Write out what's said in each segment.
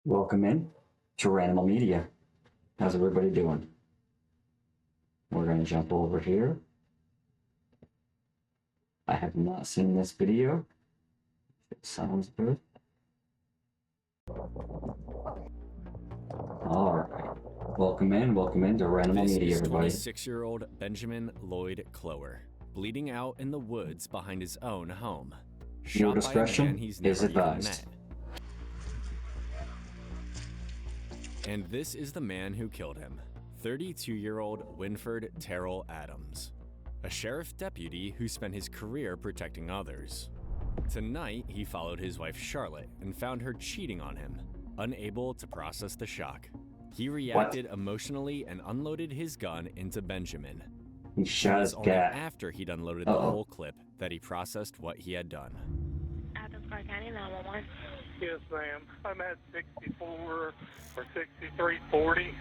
Welcome in to Ranimal Media. How's everybody doing? We're going to jump over here. I have not seen this video. It sounds good. Alright. Welcome in to Ranimal Media, everybody. This is 26-year-old Benjamin Lloyd Cloer, bleeding out in the woods behind his own home. Your Shot by a man discretion he's is never even advised. met. And this is the man who killed him, 32-year-old Winford Terrell Adams, a sheriff deputy who spent his career protecting others. Tonight, he followed his wife Charlotte and found her cheating on him, unable to process the shock. He reacted emotionally and unloaded his gun into Benjamin. He shot his only cat. after he'd unloaded the whole clip that he processed what he had done. Athens, County 911. Yes, ma'am. I'm at 64 or 6340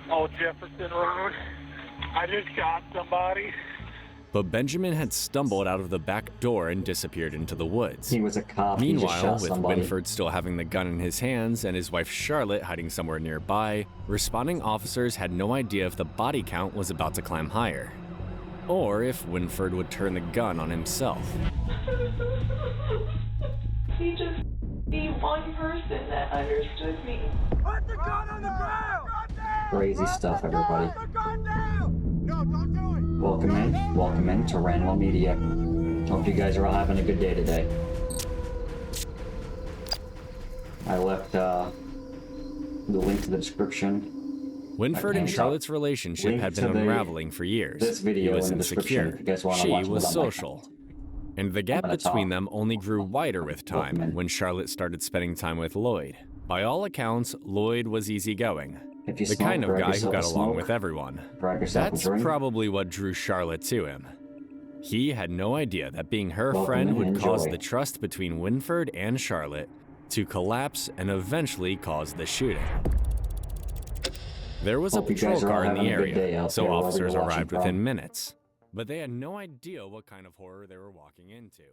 on Jefferson Road. I just shot somebody. But Benjamin had stumbled out of the back door and disappeared into the woods. He was a cop. He just Meanwhile, shot with somebody. Winford still having the gun in his hands and his wife Charlotte hiding somewhere nearby, responding officers had no idea if the body count was about to climb higher, or if Winford would turn the gun on himself. He just be one person that understood me. Put the gun on the ground! Crazy stuff, everybody. Put the gun down! No, don't do it! Welcome in to Ranimal Media. Hope you guys are all having a good day today. I left the link to the description. Winford and Charlotte's relationship Link had to been the- unraveling for years. this video He was in the description insecure. if you guys wanna She watch it was without my social. And the gap gonna between talk. them only grew wider with Welcome time in. when Charlotte started spending time with Lloyd. By all accounts, Lloyd was easygoing. If you The smoke, kind of grab guy who yourself got a along smoke, with everyone. grab yourself That's a drink. probably what drew Charlotte to him. He had no idea that being her Welcome friend in, would cause enjoy. the trust between Winford and Charlotte to collapse and eventually cause the shooting. There was a Hope you patrol guys are all car in the having a good day area, out so there, wherever officers you're watching arrived from. within minutes. But they had no idea what kind of horror they were walking into.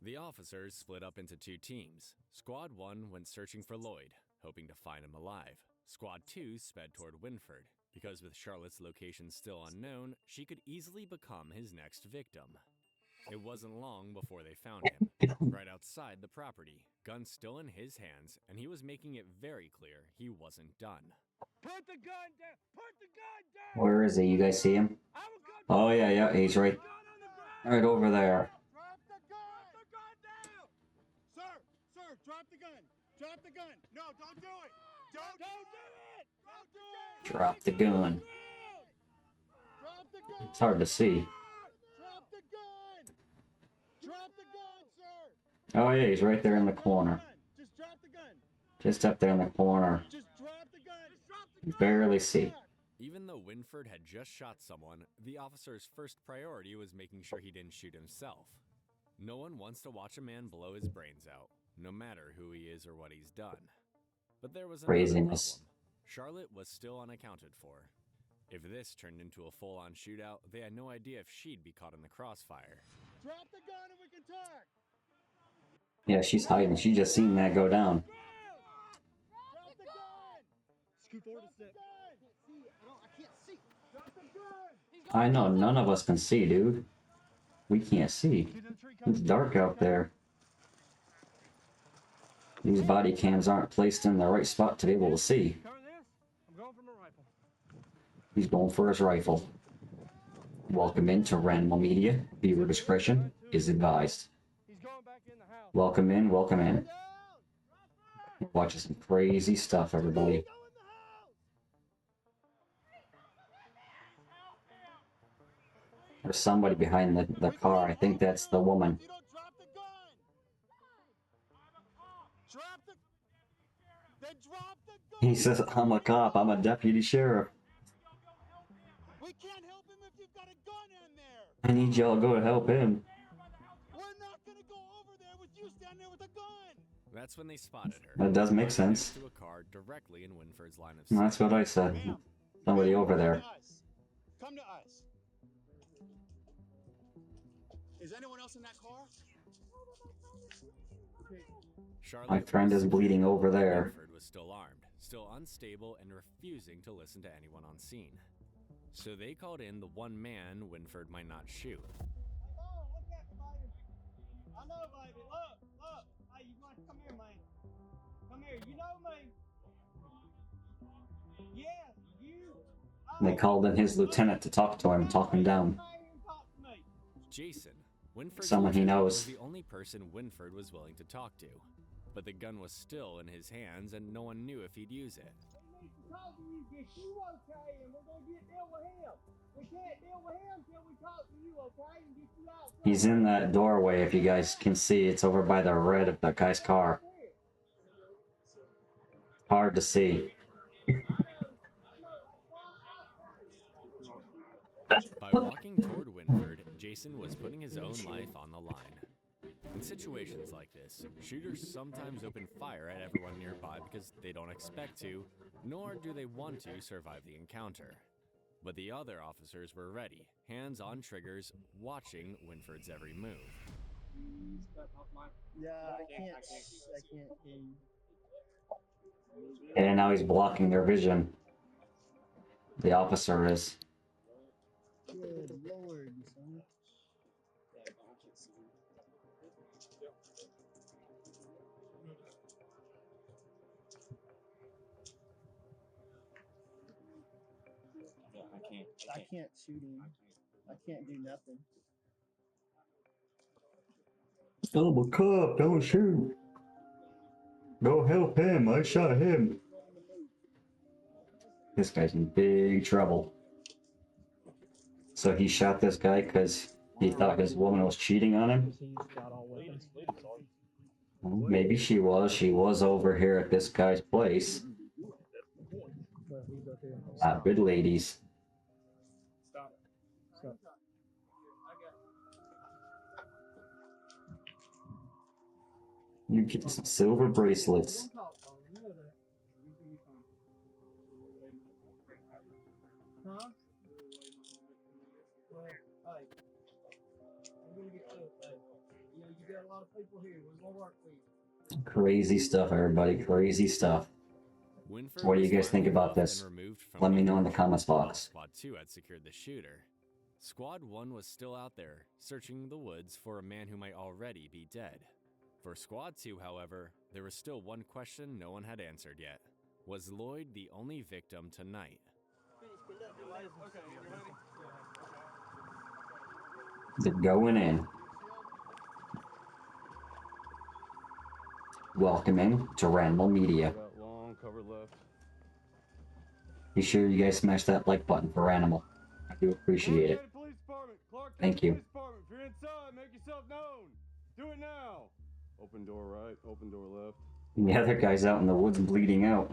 The officers split up into two teams. Squad 1 went searching for Lloyd, hoping to find him alive. Squad 2 sped toward Winford, because with Charlotte's location still unknown, she could easily become his next victim. It wasn't long before they found him, right outside the property, gun still in his hands, and he was making it very clear he wasn't done. Put the gun down! Put the gun down! Where is he? You guys see him? I will gun Oh yeah, he's right, the gun on the ground! right over there. Drop the gun! Put the gun down! Sir, drop the gun! Drop the gun! No, don't do it! Don't do it! Don't do it! Drop the gun. Drop the gun! It's hard to see. Drop the gun! Drop the gun, sir! Oh yeah, he's right there in the corner. Just drop the gun! Just up there in the corner. Just drop the gun! Just drop the You gun! barely see. Even though Winford had just shot someone, the officer's first priority was making sure he didn't shoot himself. No one wants to watch a man blow his brains out, no matter who he is or what he's done. But there was another Craziness. problem. Charlotte was still unaccounted for. If this turned into a full-on shootout, they had no idea if she'd be caught in the crossfire. Drop the gun and we can talk! Yeah, she's hiding. She just seen that go down. Drop the gun! Scoot forward a step. I can't see. Drop the gun! I know, none of us can see, dude. We can't see. It's dark out there. These body cams aren't placed in the right spot to be able to see. Cover this. I'm going for my rifle. He's going for his rifle. Welcome into Ranimal Media. Viewer discretion is advised. He's going back in the house. Welcome in, welcome in. We're watching some crazy stuff, everybody. There's somebody behind the car. I think that's the woman. You don't drop the gun. Drop the. Then drop the gun. He says, I'm a cop. I'm a deputy sheriff. We can't help him if you've got a gun in there. I need y'all to go help him. We're not gonna go over there with you standing there with a gun. That's when they spotted her. That does make Next sense. to a car directly in Winford's line of sight. That's what I said. Ma'am, Somebody ma'am, over come there. to us. Come to us. Is anyone else in that car? Charlotte My friend is bleeding over there. Winford was still armed, still unstable, and refusing to listen to anyone on scene. So they called in the one man Winford might not shoot. Oh, look at me, baby. I know, baby. Look. Hey, you want to come here, man? Come here. You know me. Yes, you. They called in his lieutenant to talk to him, talk him down. Jason, Winford's Someone he lieutenant, knows. was the only person Winford was willing to talk to. But the gun was still in his hands and no one knew if he'd use it. We need to talk to you, get you okay, and we're going to deal with him. We can't deal with him until we talk to you, okay, and get you out. He's in that doorway, if you guys can see. It's over by the red of that guy's car. Hard to see. By walking toward Winford, Jason was putting his own life on the line. In situations like this, shooters sometimes open fire at everyone nearby because they don't expect to, nor do they want to survive the encounter. But the other officers were ready, hands on triggers, watching Winford's every move. Yeah, I can't hear you. And now he's blocking their vision. The officer is. Good Lord, son. I can't shoot him. I can't do nothing. I'm a cop, don't shoot. Go help him, I shot him. This guy's in big trouble. So he shot this guy because he thought his woman was cheating on him? Well, maybe she was. She was over here at this guy's place. Good ladies. You get some silver bracelets. Huh? Well, hey, I'm gonna get to it, hey. You know, you got a lot of people here. We're gonna work with you. Crazy stuff, everybody. Crazy stuff. Winford What do you was guys think finally about cuffed this? and removed from Let me know in the custody comments while box. Squad 2 had secured the shooter. Squad 1 was still out there, searching the woods for a man who might already be dead. For Squad 2, however, there was still one question no one had answered yet. Was Lloyd the only victim tonight? They're going in. Welcome in to Ranimal Media. Long cover left. Be sure you guys smash that like button for Ranimal. I do appreciate it. Police Department. Clark Thank you. Police Department. If you're inside, make yourself known. Do it now. Open door right, open door left. And the other guy's out in the woods bleeding out.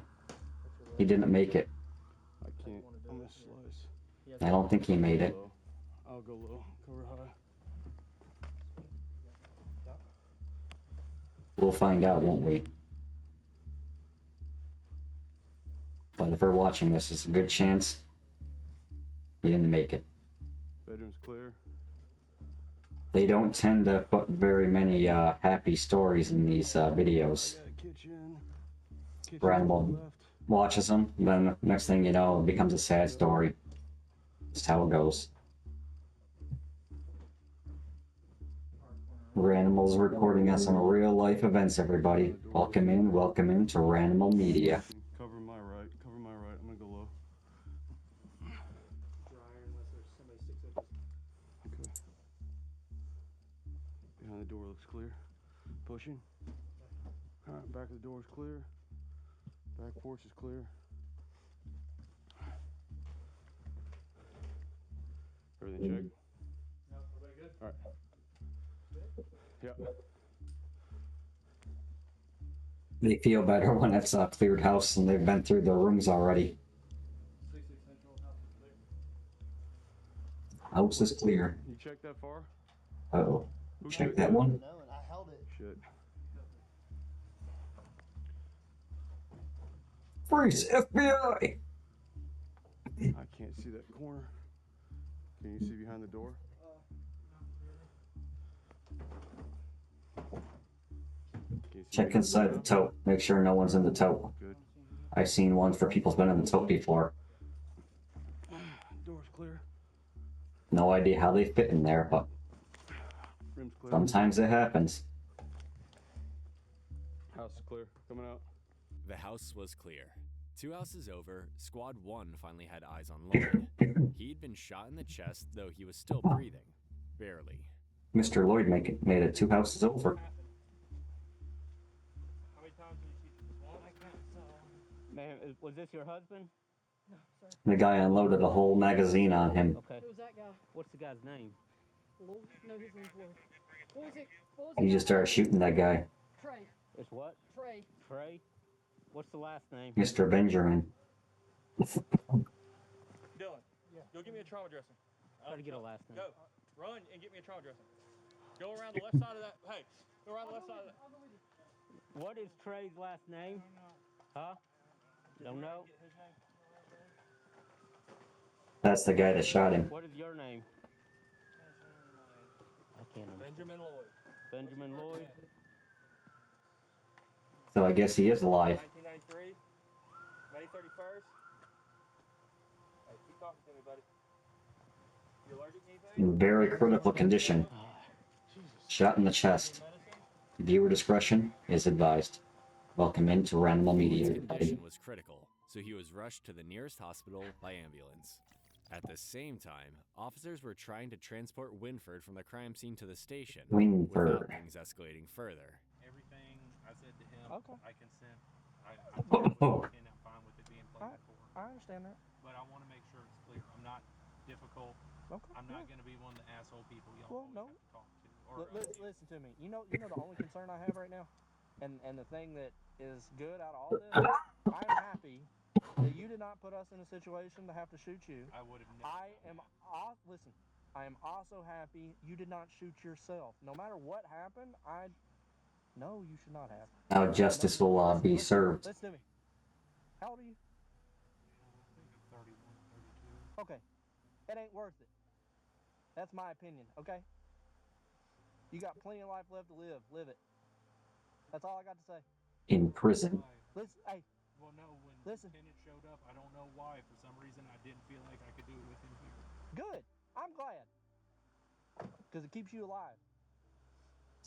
He didn't make it. I can't. I'm gonna slice. I don't think he made it. Low. I'll go low. Cover high. We'll find out, won't we? But if we're watching this, it's a good chance he didn't make it. Bedroom's clear. They don't tend to put very many happy stories in these videos. I got a kitchen. Kitchen Ranimal left. watches them, then the next thing you know, it becomes a sad story. That's how it goes. Ranimal's recording on some real life events, everybody. Welcome in to Ranimal Media. Cover my right. Cover my right. I'm gonna go low. Okay. Behind the door looks clear. Pushing. All right. Back of the door is clear. Back porch is clear. Everything checked? All right. Yep. They feel better when it's a cleared house and they've been through the rooms already. House is clear. You checked that far? Uh-oh. Who Check checked that one. No, and I held it. Shit. Freeze, FBI! I can't see that corner. Can you see behind the door? Can you see Check behind inside the door? tote. Make sure no one's in the tote. Good. I've seen ones for people's been in the tote before. Door's clear. No idea how they fit in there, but Rim's clear. sometimes it happens. House is clear. Coming out. The house was clear. 2 houses over, Squad 1 finally had eyes on Lloyd. He'd been shot in the chest, though he was still breathing. Barely. Mr. Lloyd made it 2 houses over. How many times did you shoot this wall? I can't tell. Man, was this your husband? No, sir. The guy unloaded a whole magazine on him. Okay. Who's that guy? What's the guy's name? Lloyd? No, his name's Lloyd. What was it? What was He it? just started shooting that guy, Trey. It's what? Trey. Trey? What's the last name? Mr. Benjamin. Dylan, go give me a trauma dressing. Try to get a last name. Go. Run and get me a trauma dressing. Go around the left side of that. Hey, go around the left side of that. What is Trey's last name? Huh? Don't know? That's the guy that shot him. What is your name? I can't understand. Benjamin Lloyd. Benjamin Lloyd? So I guess he is alive. 1993, May 31st. Hey, keep talking to me, buddy. You allergic to anything? In very critical condition. Shot in the chest. Viewer discretion is advised. Welcome into Ranimal Media. His condition was critical, so he was rushed to the nearest hospital by ambulance. At the same time, officers were trying to transport Winford from the crime scene to the station Winford. without things escalating further. Everything I said to him, Okay. I consent. And I'm fine with it being played for. I understand that. But I want to make sure it's clear. I'm not difficult. Okay. I'm not going to be one of the asshole people y'all Well, always no. have to talk to. Or, Listen to me. You know the only concern I have right now, and the thing that is good out of all this, I'm happy that you did not put us in a situation to have to shoot you. I would have never. Listen, I am also happy you did not shoot yourself. No matter what happened, no, you should not have. Now justice will be served. Listen to me. How old are you? 31, 32. Okay. It ain't worth it. That's my opinion, okay? You got plenty of life left to live. Live it. That's all I got to say. In prison. Listen, hey, Well, no, when Listen. Lieutenant showed up, I don't know why. For some reason, I didn't feel like I could do it with him here. good. I'm glad. Because it keeps you alive.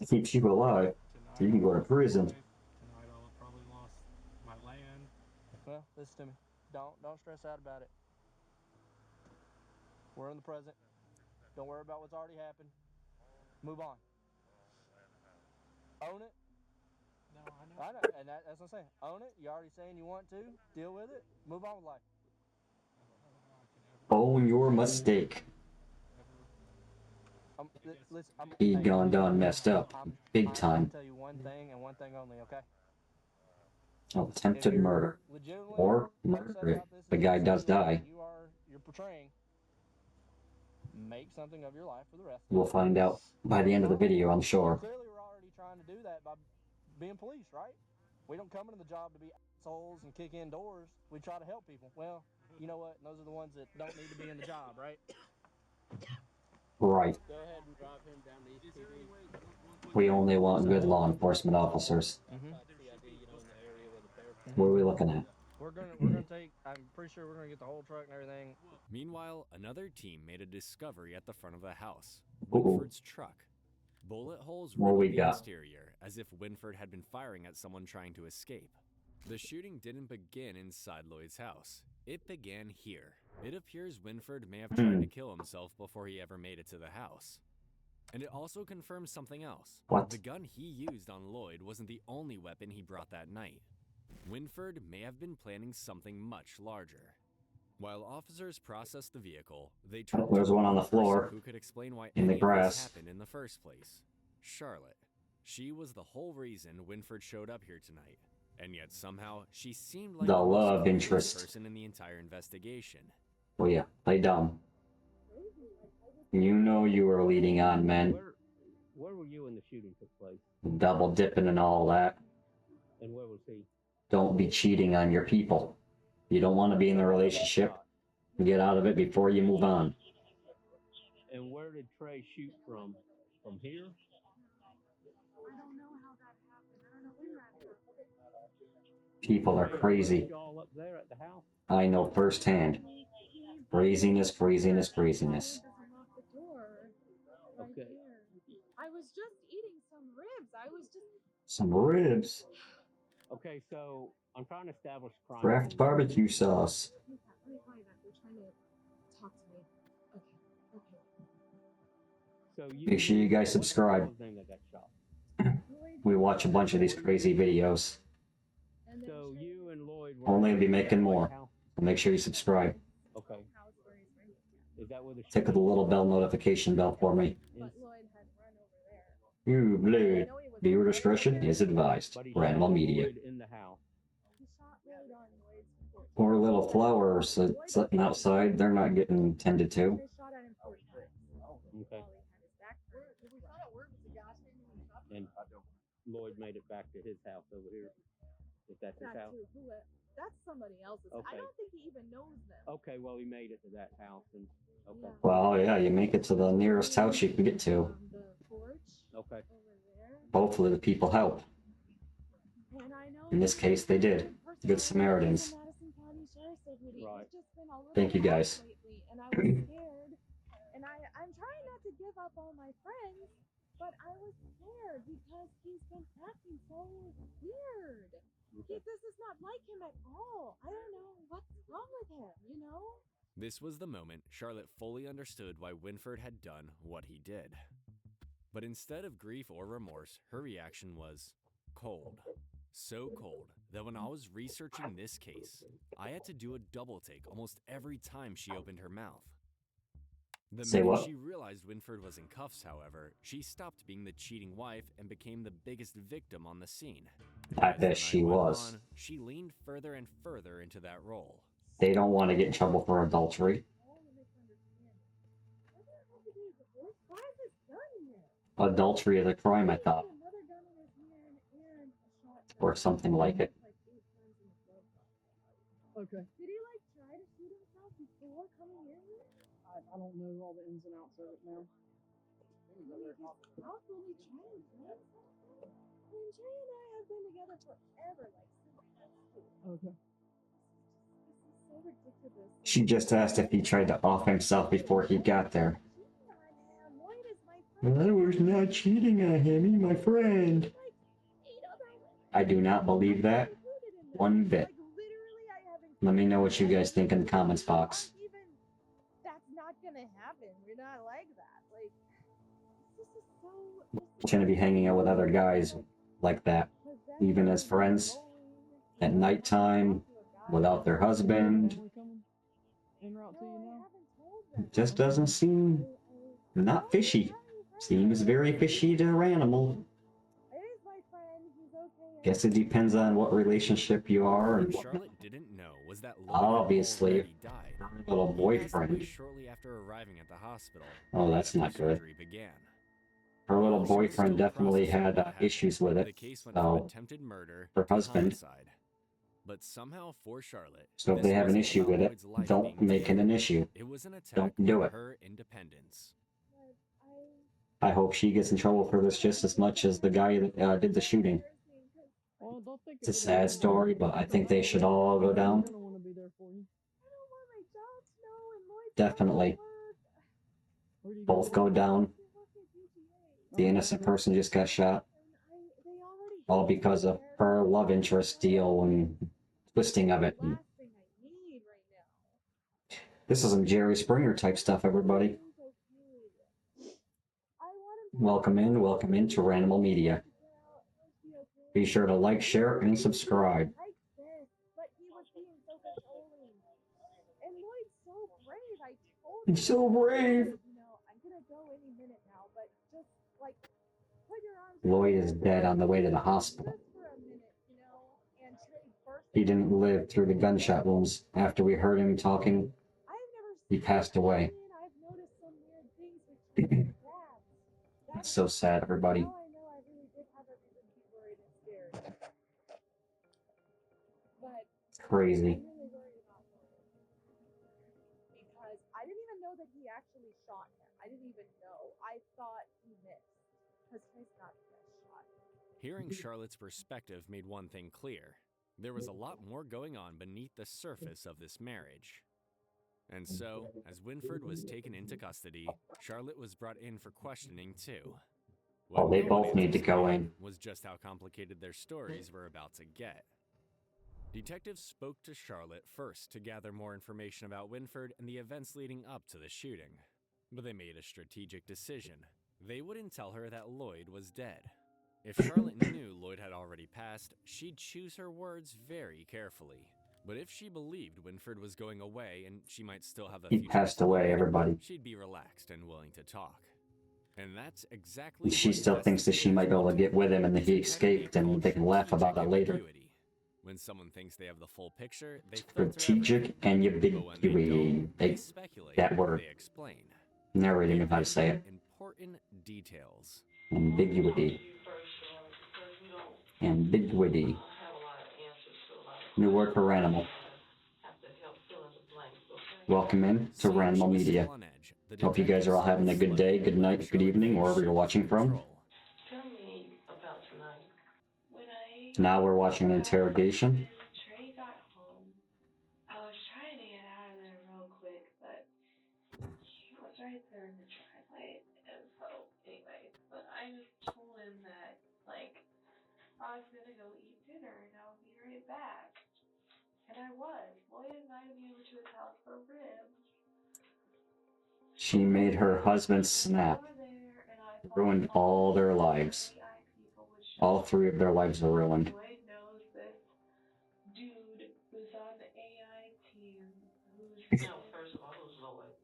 It keeps you alive. Tonight, You can go to prison. Tonight, I'll have probably lost my land. Well, listen to me. Don't stress out about it. We're in the present. Don't worry about what's already happened. Move on. Own it. No, I know. I know, and that's what I'm saying. Own it. You're already saying you want to. Deal with it. Move on with life. Own your mistake. Listen, He gone done messed up. Big I'm time. gonna tell you one thing and one thing only, okay? Attempted If you're murder. legitimately Or upset murder if about this the guy does die. You're portraying. Make something of your life for the rest. We'll find out by the end of the video, I'm sure. Clearly, we're already trying to do that by being police, right? We don't come into the job to be assholes and kick in doors. We try to help people. Well, you know what? Those are the ones that don't need to be in the job, right? Right. Go ahead and drive him down to East TV. We only want good law enforcement officers. What are we looking at? We're gonna take. I'm pretty sure we're gonna get the whole truck and everything. Meanwhile, another team made a discovery at the front of the house. Ooh. Winford's truck. Bullet holes What riddled we the got? exterior, as if Winford had been firing at someone trying to escape. The shooting didn't begin inside Lloyd's house. It began here. It appears Winford may have tried to kill himself before he ever made it to the house. And it also confirms something else. What? The gun he used on Lloyd wasn't the only weapon he brought that night. Winford may have been planning something much larger. While officers processed the vehicle, they turned There's to one on the person floor who could explain why in the any of this grass. happened in the first place. Charlotte. She was the whole reason Winford showed up here tonight, and yet somehow she seemed like The the most love clueless interest. person in the entire investigation. Oh yeah, play dumb. You know you were leading on, man. Where were you when the shooting took place? Double dipping and all that. And where was he? Don't be cheating on your people. You don't want to be in a relationship. Get out of it before you move on. And where did Trey shoot from? From here? People are crazy. Y'all up there at the house? I know firsthand. Craziness, craziness, craziness. Okay. I was just eating some ribs. I was just. Some ribs. Okay, so I'm trying to establish crime. Kraft barbecue sauce. Let me call you back. They're trying to talk to me. Okay. So Make sure you guys what's the subscribe. fellow's name that got shot? We watch a bunch of these crazy videos. So you and Lloyd were Only to be at making that more. house? So make sure you subscribe. Okay. Is that where the Tick the little bell notification bell for me. But Lloyd had run over there. Ooh, blood. Viewer discretion is advised. But he Ranimal shot Media. Lloyd in the house. He shot Lloyd on Lloyd's porch. Poor little flowers sitting outside. They're not getting tended to. They shot at him 4 times. Okay. While he had his back turned. And Lloyd made it back to his house over here. Is that his house? That's somebody else's. I Okay. don't think he even knows them. Okay, well he made it to that house and okay. Well, yeah, you make it to the nearest house you can get to. The porch Okay. over there. Hopefully the people help. And I know In this case, they did. Good Samaritans. Madison County Sheriff's Deputy. Right. He's just been a little Thank you, guys. lately, and I was scared. And I'm trying not to give up on my friends, but I was scared because he's been acting so weird. This is not like him at all. I don't know what's wrong with him, you know? This was the moment Charlotte fully understood why Winford had done what he did. But instead of grief or remorse, her reaction was cold. So cold that when I was researching this case, I had to do a double take almost every time she opened her mouth. The Say minute what? she realized Winford was in cuffs, however, she stopped being the cheating wife and became the biggest victim on the scene. I As the bet night she went was. on, she leaned further and further into that role. They don't want to get in trouble for adultery. Adultery is a crime, I thought. Or something like it. Okay. Did he try to shoot himself before coming in here? I don't know all the ins and outs of it now. How can he try and kill himself? I mean, Trey and I have been together forever, since high school. Okay. This is so ridiculous. She just asked if he tried to off himself before he got there. Lloyd is my friend. I was not cheating on him, he's my friend. I do not believe that one bit. Let me know what you guys think in the comments box. That's not gonna happen. We're not like that. This is so. Shouldn't be hanging out with other guys like that, even as friends, at nighttime, without their husband. It just doesn't seem not fishy. Seems very fishy to Ranimal. Guess it depends on what relationship you are and What Charlotte didn't know was that Lloyd obviously already died. her little He passed away boyfriend. shortly after arriving at the hospital. Oh, that's after not good. surgery began. Her little While she was boyfriend still definitely processing had what happened, issues with The it. case went from So attempted murder her to husband. homicide. But somehow for Charlotte, So if this they have an wasn't issue about with it, Lloyd's life don't being make it taken. an issue. It was an attack Don't do on it. her independence. I hope she gets in trouble for this just as much as the guy that did the shooting. It's a sad story, but I think they should all go down. Definitely. Both go down. The innocent person just got shot. All because of her love interest deal and twisting of it. This is some Jerry Springer type stuff, everybody. Welcome in to Ranimal Media. Be sure to like, share, and subscribe. He's so brave. Lloyd is dead on the way to the hospital. He didn't live through the gunshot wounds. After we heard him talking, he passed away. That's so sad, everybody. Crazy. Because I didn't even know that he actually shot him. I didn't even know. I thought he missed. Because Trey's not shot. Hearing Charlotte's perspective made one thing clear. There was a lot more going on beneath the surface of this marriage. And so, as Winford was taken into custody, Charlotte was brought in for questioning too. Well, they both need to go in. Was just how complicated their stories were about to get. Detectives spoke to Charlotte first to gather more information about Winford and the events leading up to the shooting. But they made a strategic decision. They wouldn't tell her that Lloyd was dead. If Charlotte knew Lloyd had already passed, she'd choose her words very carefully. But if she believed Winford was going away and she might still have a He future passed away, everybody. she'd be relaxed and willing to talk. And that's exactly She still thinks that she might be able to get with him and that he escaped and they can laugh about it later. When someone thinks they have the full picture, they Strategic and ambiguity. That word. They explain. Never really knew how to say it. Important details. Ambiguity. Ambiguity. New word for Ranimal. Welcome in to Ranimal Media. Hope you guys are all having a good day, good night, good evening, wherever you're watching from. Now we're watching an interrogation. Trey got home. I was trying to get out of there real quick, but he was right there in the driveway. And so, anyway, but I just told him that, like, I was gonna go eat dinner and I would be right back. And I was. Lloyd invited me over to his house for ribs. She made her husband snap. Ruined all their lives. All three of their lives are ruined. Lloyd knows this dude who's on the AI team who's no, first of all, who's Lloyd?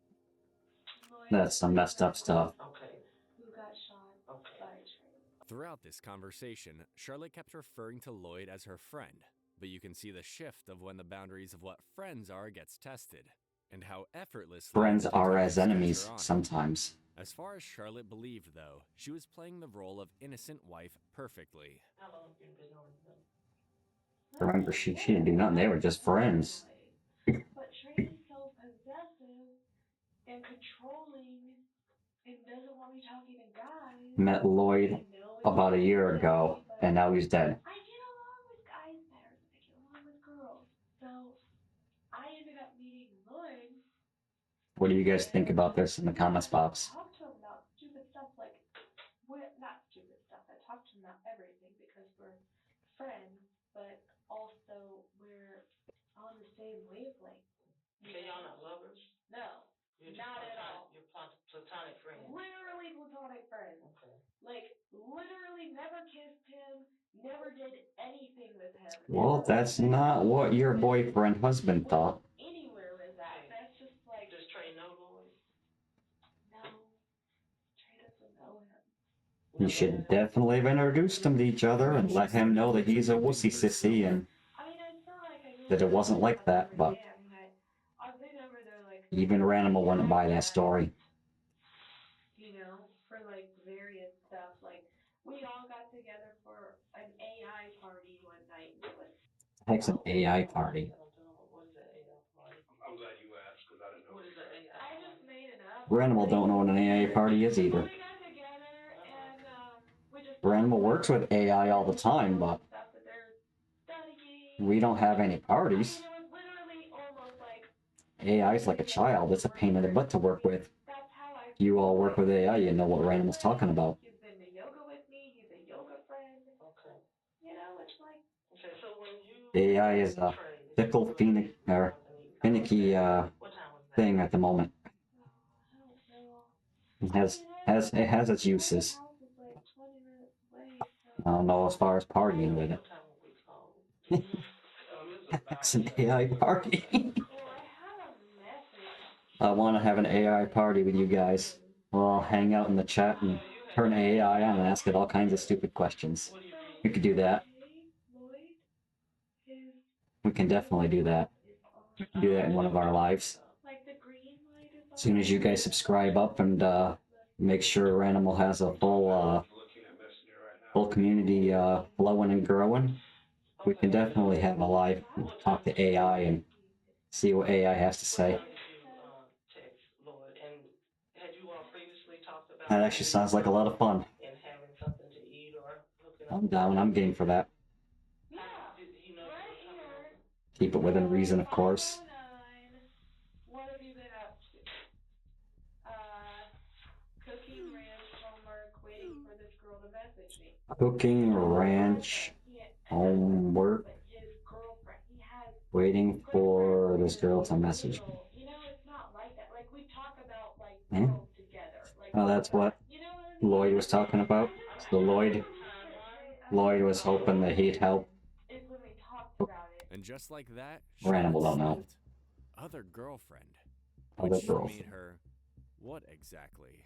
That's some messed up stuff. Okay. Who got shot by Trey. Throughout this conversation, Charlotte kept referring to Lloyd as her friend, but you can see the shift of when the boundaries of what friends are gets tested, and how effortlessly Friends are as enemies sometimes. As far as Charlotte believed, though, she was playing the role of innocent wife perfectly. How long have you been on them? Remember, she didn't do nothing. They were just friends. But Trey is so possessive and controlling and doesn't want me talking to guys. Met Lloyd about a year ago, and now he's dead. I get along with guys better than I get along with girls. So I ended up meeting Lloyd. What do you guys think about this in the comments box? I talked to him about stupid stuff, like, not stupid stuff. I talked to him about everything because we're friends, but also we're on the same wavelength. So y'all not lovers? No, not at all. You're platonic friends. Literally platonic friends. Okay. Like, literally never kissed him, never did anything with him. Well, that's not what your boyfriend husband thought. Anywhere with that. That's just like. Does Trey know Lloyd? No. Trey doesn't know him. You should definitely have introduced them to each other and let him know that he's a wussy sissy and that it wasn't like that, but even Ranimal wouldn't buy that story. You know, for like various stuff. Like, we all got together for an AI party one night. Heck's an AI party. I'm glad you asked because I didn't know. What is an AI? I just made it up. Ranimal don't know what an AI party is either. Ranimal works with AI all the time, but we don't have any parties. AI is like a child. It's a pain in the butt to work with. You all work with AI, you know what Ranimal's talking about. He's been to yoga with me. He's a yoga friend. Okay. You know, it's like. Okay, so when you. AI is a fickle, finicky thing at the moment. It has its uses. I don't know as far as partying with it. It's an AI party. I want to have an AI party with you guys. We'll all hang out in the chat and turn AI on and ask it all kinds of stupid questions. We could do that. We can definitely do that. We can do that in one of our lives. As soon as you guys subscribe up and make sure Ranimal has a full community flowing and growing, we can definitely have a live talk to AI and see what AI has to say. That actually sounds like a lot of fun. I'm down. I'm game for that. Keep it within reason, of course. 509, what have you been up to? Cooking ranch homework, waiting for this girl to message me. Cooking ranch homework. But his girlfriend, he has Waiting for this girl to message me. You know, it's not like that. Like, we talk about, like, Hmm? girls together. Like, Oh, that's what you know what I mean? Lloyd was talking about. So Lloyd was hoping that he'd help. Is when we talked about it. And just like that, Ranimal Charlotte don't know. sniffed. Other girlfriend. Other Which girlfriend. made her... What exactly?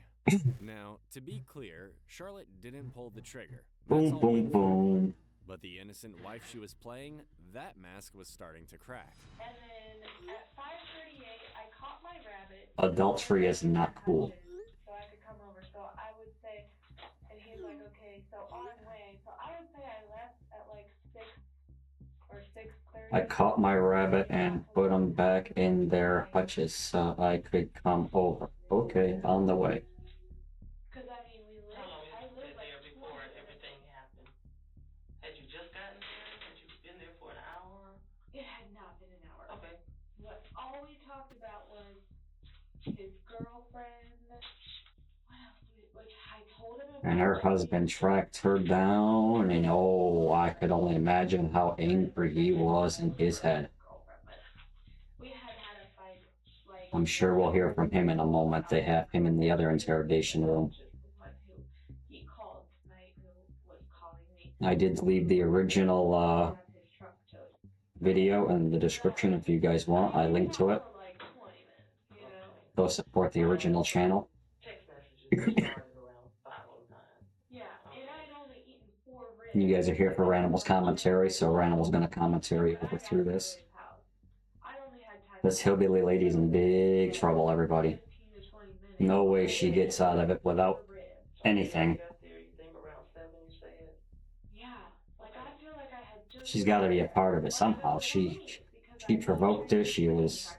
Now, to be clear, Charlotte didn't pull the trigger. That's Boom, all boom, Winford. boom. But the innocent wife she was playing, that mask was starting to crack. And then at 5:38, I caught my rabbit. Adultery is not cool. So I could come over. So I would say, and he's like, okay, so on way. So I would say I left at like 6 or 6:30. I caught my rabbit and put them back in their hutches so I could come over. Okay, on the way. Because I mean, I lived like there before everything happened. Had you just gotten there? Had you been there for an hour? It had not been an hour. Okay. What all we talked about was his girlfriend. What else? Like I told him. And her husband tracked her down, and oh, I could only imagine how angry he was in his head. We had a fight. Like I'm sure we'll hear from him in a moment. They have him in the other interrogation room. He called tonight. Who was calling me? I did leave the original video in the description if you guys want. I linked to it. Go support the original channel. You guys are here for Ranimal's commentary, so Ranimal's gonna commentary over through this. This hillbilly lady's in big trouble, everybody. No way she gets out of it without anything. She's got to be a part of it somehow. She provoked it. She was...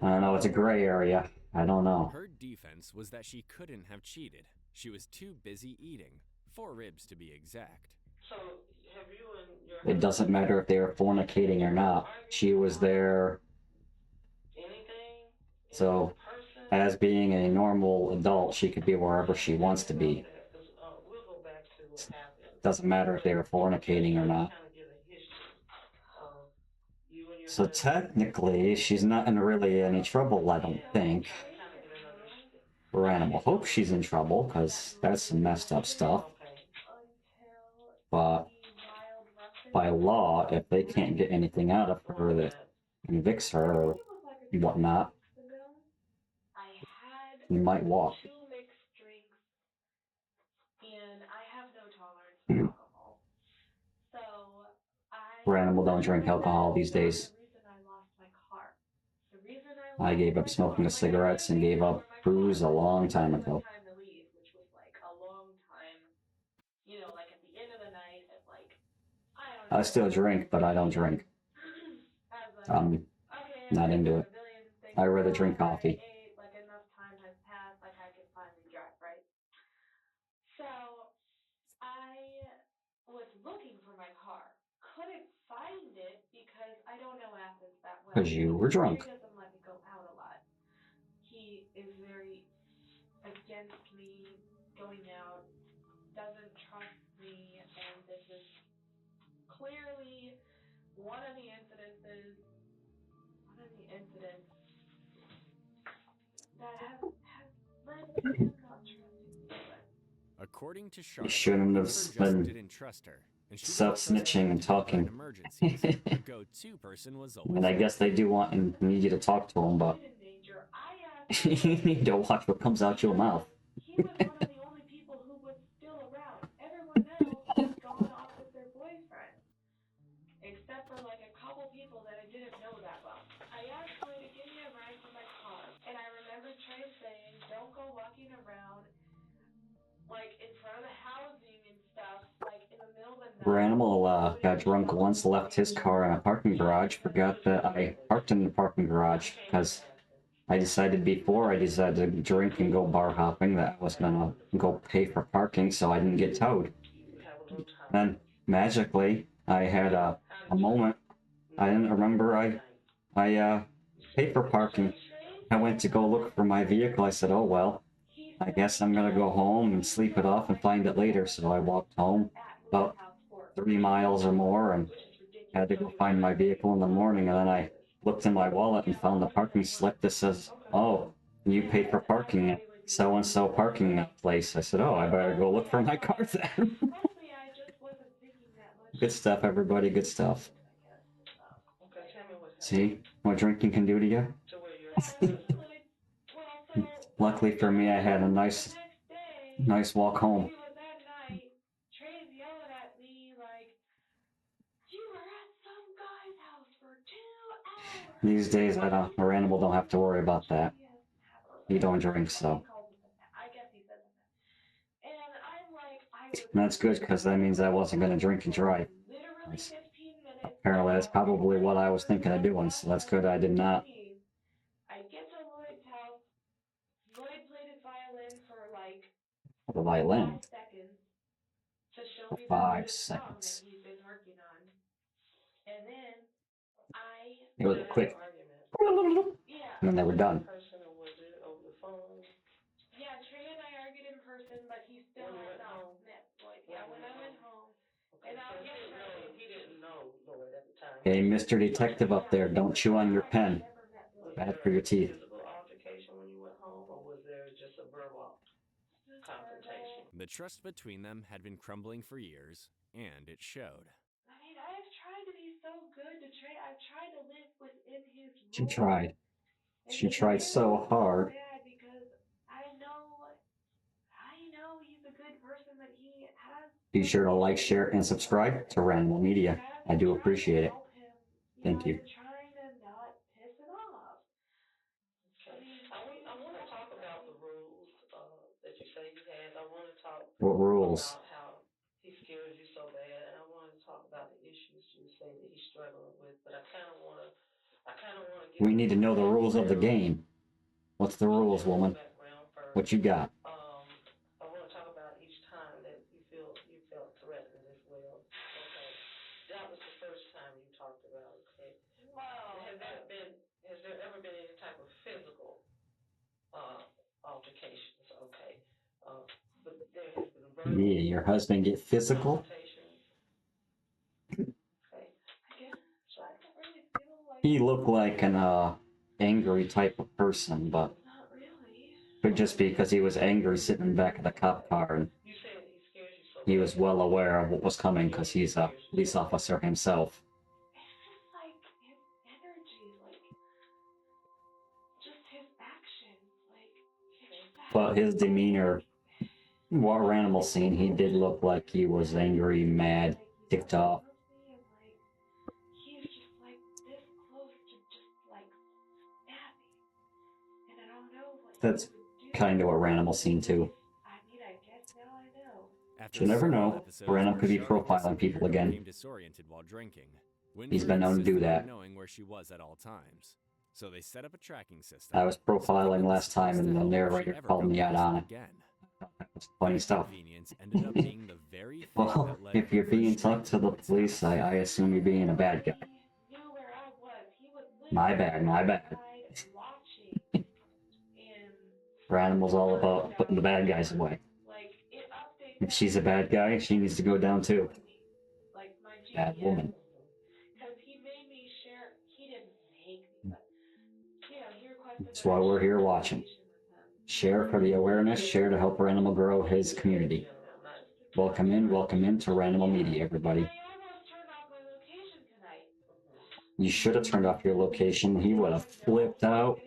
I don't know, it's a gray area. I don't know. Her defense was that she couldn't have cheated. She was too busy eating. 4 ribs to be exact. So, have you and your... It doesn't matter if they were fornicating or not. She was there. So, as being a normal adult, she could be wherever she wants to be. Doesn't matter if they were fornicating or not. So technically, she's not in really any trouble, I don't think. Ranimal hopes she's in trouble, because that's some messed up stuff. But by law, if they can't get anything out of her that convicts her or whatnot, you might walk. Ranimal don't drink alcohol these days. I gave up smoking cigarettes and gave up booze a long time ago. I still drink, but I don't drink. I'm not into it. I'd rather drink coffee. So I was looking for my car. Couldn't find it because I don't know Athens that well. Because you were drunk. He doesn't let me go out a lot. He is very against me going out, doesn't trust me, and this is clearly one of the incidents that have led to him not trusting me. According to You Charlotte, shouldn't have Winford just been didn't trust her. And she self-snitching and talking. The go-to person was always And I guess they do want and need you to talk to them, but you need to watch what comes out your mouth. He was one of the only people who was still around. Everyone else had gone off with their boyfriends. Except for like a couple people that I didn't know that well. I asked Trey to give me a ride for my car. And I remember Trey saying, don't go walking around like in front of the housing and stuff, like in the middle of the night. Ranimal got drunk once, left his car in a parking garage, forgot that I parked in the parking garage because I decided before I decided to drink and go bar hopping that I was gonna go pay for parking so I didn't get towed. Then magically I had a a moment. I didn't remember I paid for parking. I went to go look for my vehicle. I said, oh well, I guess I'm gonna go home and sleep it off and find it later. So I walked home about 3 miles or more and had to go find my vehicle in the morning. And then I looked in my wallet and found the parking slip that says, oh, you paid for parking at so-and-so parking place. I said, oh, I better go look for my car then. Good stuff, everybody, good stuff. See what drinking can do to you? Luckily for me, I had a nice walk home. Trey's yelling at me like, you were at some guy's house for 2 hours. These days, Ranimal don't have to worry about that. He don't drink, so. I guess he said that. And I'm like, And that's good, because that means I wasn't going to drink and drive. Apparently, that's probably what I was thinking of doing, so that's good I did not. I get to Lloyd's house. Lloyd played his violin for like The violin. 5 seconds to show me 5 the song that seconds. he's been working on. And then It was a quick. yeah. And then they were done. Yeah, Trey and I argued in person, but he still has not met Lloyd. Yeah, when I went home. And I'll get he didn't know Lloyd at the time. Hey, Mr. Detective up there, don't chew on your pen. Bad for your teeth. Physical altercation when you went home, or was there just a verbal confrontation? The trust between them had been crumbling for years, and it showed. I mean, I've tried to be so good to Trey. I've tried to live within his rules. She tried. She tried so hard. Because I know he's a good person, but he has. Be sure to like, share, and subscribe to Ranimal Media. I do appreciate it. Thank you. Trying to not piss him off. I want to talk about the rules that you say he has. I want to talk What rules? about how he scares you so bad, and I want to talk about the issues you say that he's struggling with. But I kind of want to get. We need to know the rules of the game. What's the rules, woman? What you got? I want to talk about each time that you felt threatened as well. Okay, that was the first time you talked about it. Okay. Wow. Has there ever been any type of physical altercations? Okay. But there has been verbal. Yeah, your husband get physical? He looked like an angry type of person, but could just be because he was angry sitting in the back of the cop car, and he was well aware of what was coming because he's a police officer himself. It's just like his energy, like just his actions, like. But his demeanor, what Ranimal seen, he did look like he was angry, mad, ticked off. That's kind of what Ranimal seen too. After You never several know. episodes Ranimal where could be she profiling people again. became disoriented while drinking. He's been known to do Winford that. insisted on knowing where she was at all times. So they set up a tracking system. I was profiling last time, and the narrator called me out on it. That was funny stuff. Convenience ended up being the very thing Well, that led if you're her being to talked to the police, I assume you're being a bad guy. My bad. Ranimal's all about putting the bad guys away. If she's a bad guy, she needs to go down too. Bad woman. That's why we're here watching. Share for the awareness, share to help Ranimal grow his community. Welcome in to Ranimal Media, everybody. You should have turned off your location. He would have flipped out.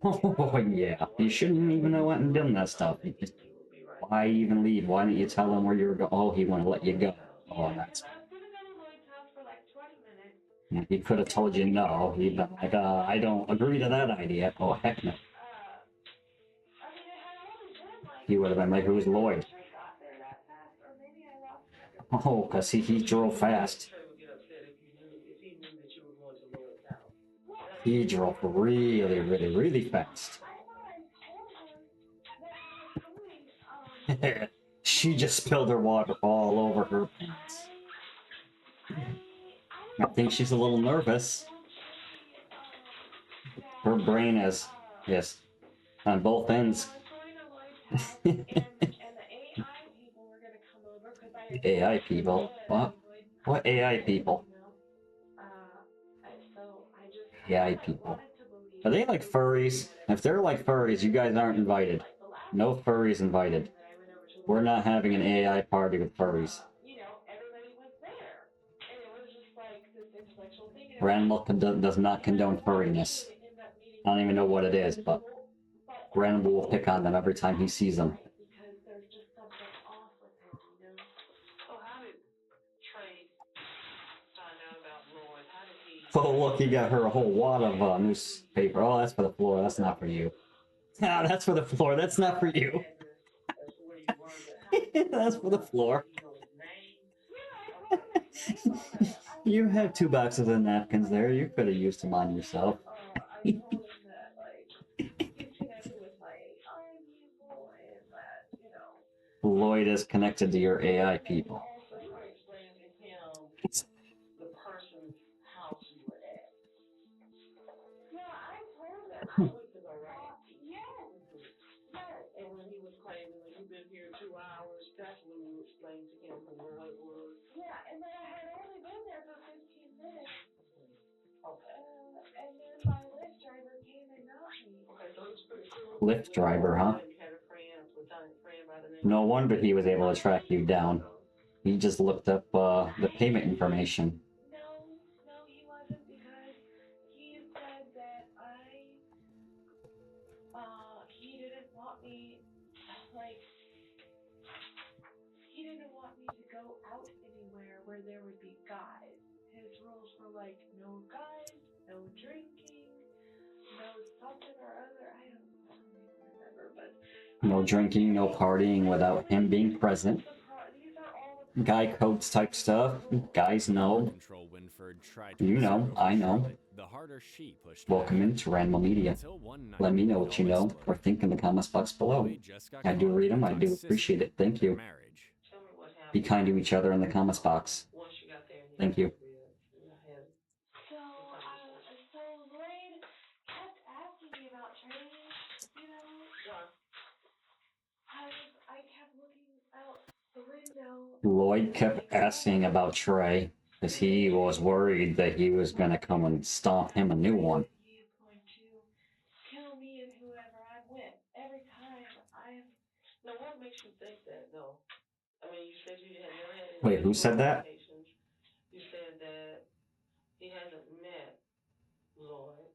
Oh, yeah. You shouldn't even have went and done that stuff. Why even leave? Why didn't you tell him where you were going? Oh, he wouldn't let you go. Oh, that's... He could have told you no. He'd been like, I don't agree to that idea. Oh, heck no. He would have been like, who's Lloyd? Oh, because he drove fast. He drove really fast. She just spilled her water all over her pants. I think she's a little nervous. Her brain is, yes, on both ends. And the AI people were gonna come over because I. AI people? What? What AI people? So I just. AI people. Are they like furries? If they're like furries, you guys aren't invited. No furries invited. We're not having an AI party with furries. Everybody was there. And it was just like this intellectual thing. Ranimal does not condone furriness. I don't even know what it is, but Ranimal will pick on them every time he sees them. Because there's just something off with him, So how did Trey find out about Lloyd? How did he? Oh, look, he got her a whole wad of newspaper. Oh, that's for the floor. That's not for you. Ah, that's for the floor. That's not for you. That's for the floor. You had 2 boxes of napkins there. You could have used them on yourself. I told him that, like, he's connected with my AI people and that, Lloyd is connected to your AI people. Also, you explained to him the person's house you were at. Yeah, I told him. Weeks ago, right? Yes. And when he was claiming that you've been here 2 hours, that's when you explained to him who Lloyd was. Yeah, and then I had only been there for 15 minutes. Okay. And then my Lyft driver came and got me. Okay, so it's pretty cool. Lyft driver, huh? You had a friend, a platonic friend by the name. No wonder he was able to track you down. He just looked up the payment information. No, he wasn't, because he said that he didn't want me, like, he didn't want me to go out anywhere where there would be guys. His rules were like, no guys, no drinking, no something or other. I don't even remember, but. No drinking, no partying without him being present. Guy codes type stuff. Guys know. Control Winford tried to You know, assert over I know. Charlotte, the harder she pushed Welcome back. into Ranimal Media. Until one night, Let me know what you know Whistler, or think in the comments box below. Lloyd just got I do caught read them. I do insisting appreciate it. Thank on their you. marriage. Tell me what happened. Be kind to each other in the comments box. Once you got there and Thank you. So Lloyd kept asking me about Trey, I kept looking out the window. Lloyd kept asking about Trey because he was worried that he was going to come and stomp him a new one. He is going to kill me and whoever I'm with. Every time I'm. Now, what makes you think that, though? I mean, you said you had never had any. Wait, who said that? You said that he hasn't met Lloyd.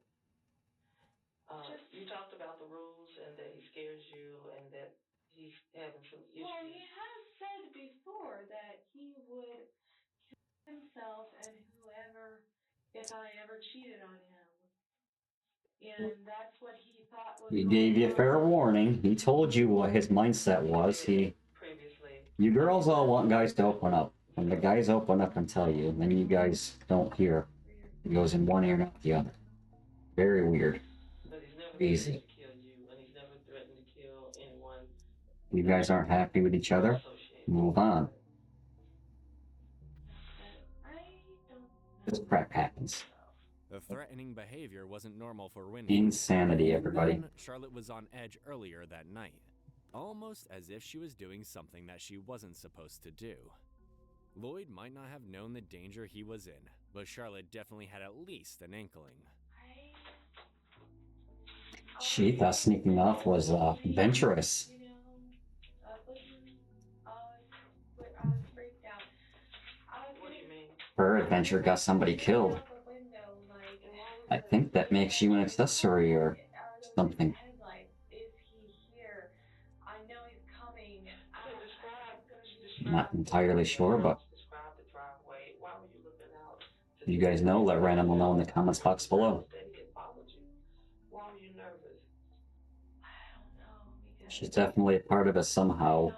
You talked about the rules and that he scares you and that he's having some issues. Well, he has said before that he would kill himself and whoever if I ever cheated on him. And that's what he thought was. He gave you fair warning. He told you what his mindset was. You girls all want guys to open up. When the guys open up and tell you, then you guys don't hear. It goes in one ear, not the other. Very weird. Easy. You guys aren't happy with each other? Move on. This crap happens. The threatening behavior wasn't normal for Winford. Insanity, everybody. Then, Charlotte was on edge earlier that night, almost as if she was doing something that she wasn't supposed to do. Lloyd might not have known the danger he was in, but Charlotte definitely had at least an inkling. She thought sneaking off was adventurous. Her adventure got somebody killed. I think that makes you an accessory or something. Not entirely sure, but you guys know, let Ranimal know in the comments box below. She's definitely a part of it somehow.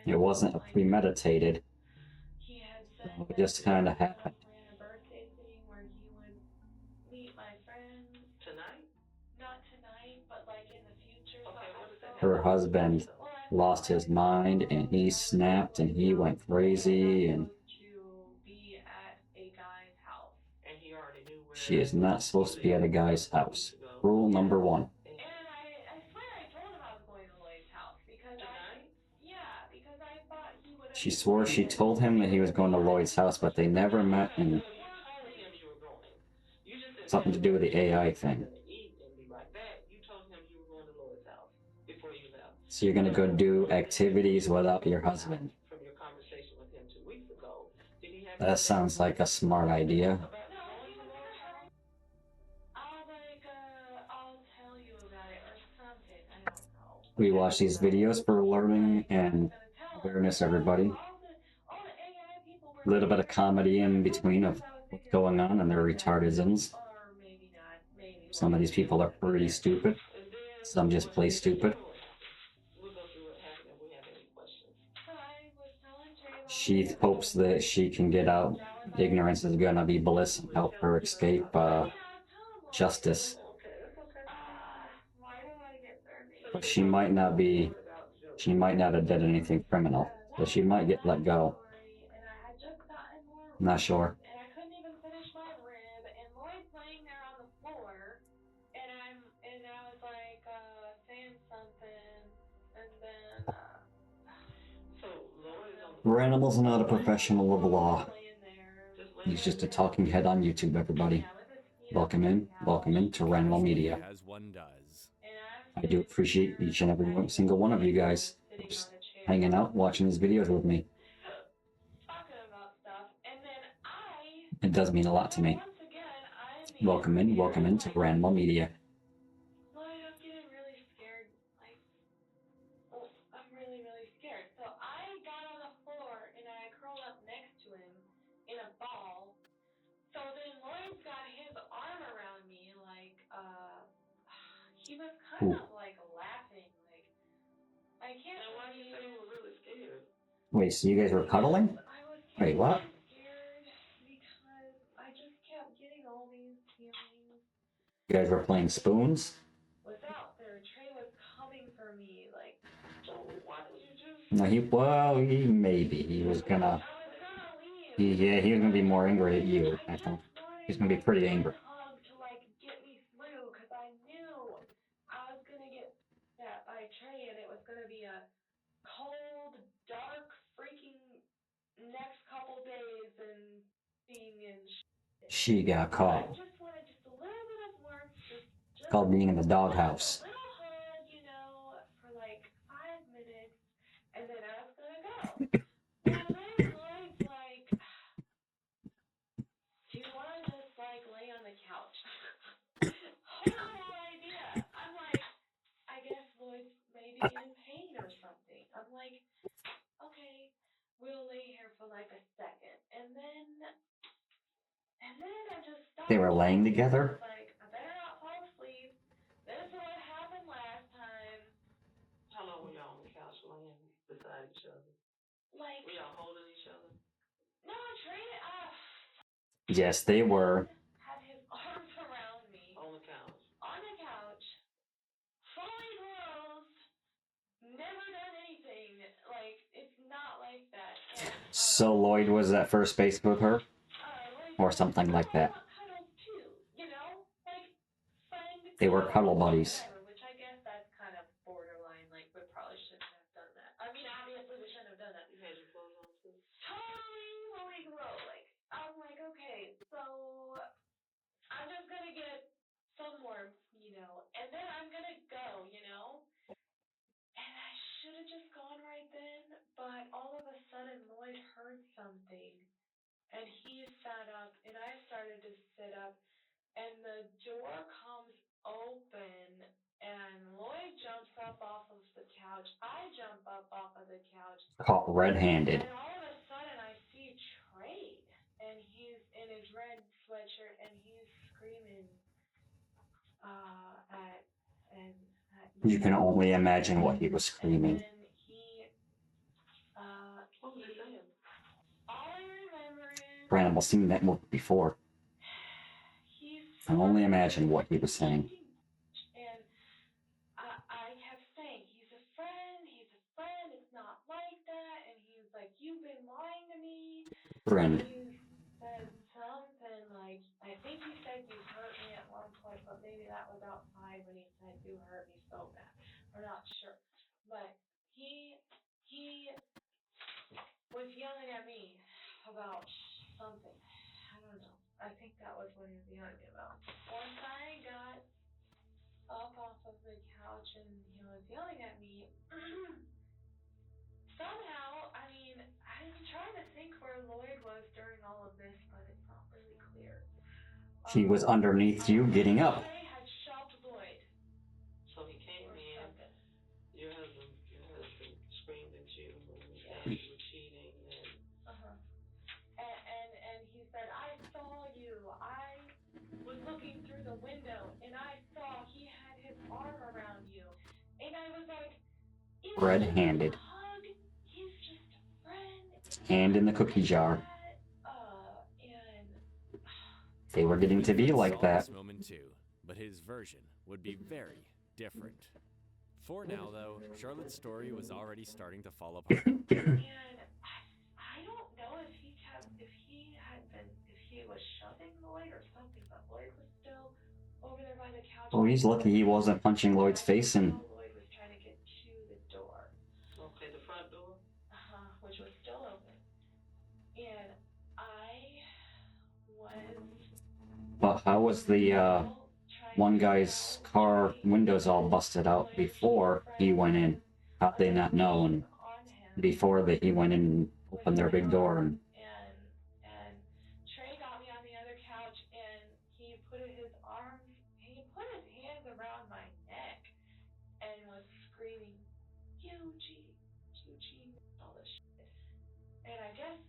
It wasn't premeditated. It just kind of happened. Her husband lost his mind and he snapped and he went crazy and to be at a guy's house. And he already knew where she is not supposed to be at a guy's house. Rule number 1. And I swear I told him I was going to Lloyd's house because because I thought he would have. She swore she told him that he was going to Lloyd's house, but they never met, and something to do with the AI thing. So you're gonna go do activities without your husband. That sounds like a smart idea. I'll tell you about it or something. I don't know. We watch these videos for learning and awareness, everybody. A little bit of comedy in between of what's going on and their retardisms. Some of these people are pretty stupid. Some just play stupid. She hopes that she can get out. Ignorance is gonna be bliss and help her escape justice. But she might not have done anything criminal. So she might get let go. Not sure. And I couldn't even finish my rib, and Lloyd's laying there on the floor, and I was like saying something, and then Ranimal's not a professional of law. He's just a talking head on YouTube, everybody. Welcome in to Ranimal Media. As one does. I do appreciate each and every single one of you guys just hanging out, watching these videos with me. It does mean a lot to me. Welcome in to Ranimal Media. I'm getting really scared. I'm really, really scared. So I got on the floor and I curled up next to him in a ball. So then Lloyd's got his arm around me, like, he was kind of like laughing, like, I can't. And why did you say you were really scared? Wait, so you guys were cuddling? Wait, what? You guys were playing spoons? Was out there. Trey was coming for me, like, so why did you just... No, he was gonna... he was gonna be more angry at you, I think. He's gonna be pretty angry. To, like, get me through, because I knew I was gonna get that by Trey, and it was gonna be a cold, dark, freaking next couple days, and being in She got caught. I just wanted just a little bit of warmth, just Called being in the doghouse. a little hug, for like 5 minutes, and then I was gonna go. And then Lloyd's like, do you want to just like lay on the couch? Horrible idea. I'm like, I guess Lloyd's maybe in pain or something. I'm like, okay, we'll lay here for like a second, and then I just stopped. They were laying together? Like, I better not fall asleep. This is what happened last time. How long were y'all on the couch laying beside each other? Like, were y'all holding each other? No, Trey, Yes, they were. had his arms around me. On the couch. On the couch. Fully clothed. Never done anything. Like, it's not like that. And, So Lloyd was at first base with her? Or something like that. They were cuddle buddies. Which I guess that's kind of borderline, like, we probably shouldn't have done that. I mean, obviously we shouldn't have done that. You had your clothes on too? Totally low. Like, I'm like, okay, so I'm just gonna get some warmth, and then I'm gonna go, And I should have just gone right then, but all of a sudden Lloyd heard something. And he sat up, and I started to sit up, and the door comes open, and Lloyd jumps up off of the couch. I jump up off of the couch. Caught red-handed. And all of a sudden, I see Trey, and he's in his red sweatshirt, and he's screaming at me. You can only imagine what he was screaming. And then what was he saying? All I remember is... Ranimal seen that movie before. I can only imagine what he was saying. And I kept saying, he's a friend, Friend. You said something like, I think you said you hurt me at one point, but maybe that was outside when he said you hurt me so bad. I'm not sure. But he was yelling at me about something. I don't know. I think that was what he was yelling at me about. Once I got up off of the couch and he was yelling at me, somehow, I mean, I'm trying to think where Lloyd was during all of this, but it's not really clear. He was underneath you getting up. Trey had shoved Lloyd. So he came in. Something. Your husband screamed at you and you were cheating and. And he said, I saw you. I was looking through the window and I saw he had his arm around you. And I was like, Red-handed. hug. He's just a friend. Hand in the cookie jar. And They were getting to be like saw that. This moment too, but his version would be very different. For now, though, Charlotte's story was already starting to fall apart. and I don't know if he was shoving Lloyd or something, but Lloyd was still over there by the couch. Oh, he's lucky he wasn't punching Lloyd's face in. Lloyd was trying to get to the door. Okay, the front door? Which was still open. And I was... But how was the one guy's car windows all busted out before he went in? How'd they not know? And before that he went in and opened their big door and Trey got me on the other couch and he put his hands around my neck and was screaming, Eugene, all this shit. And I guess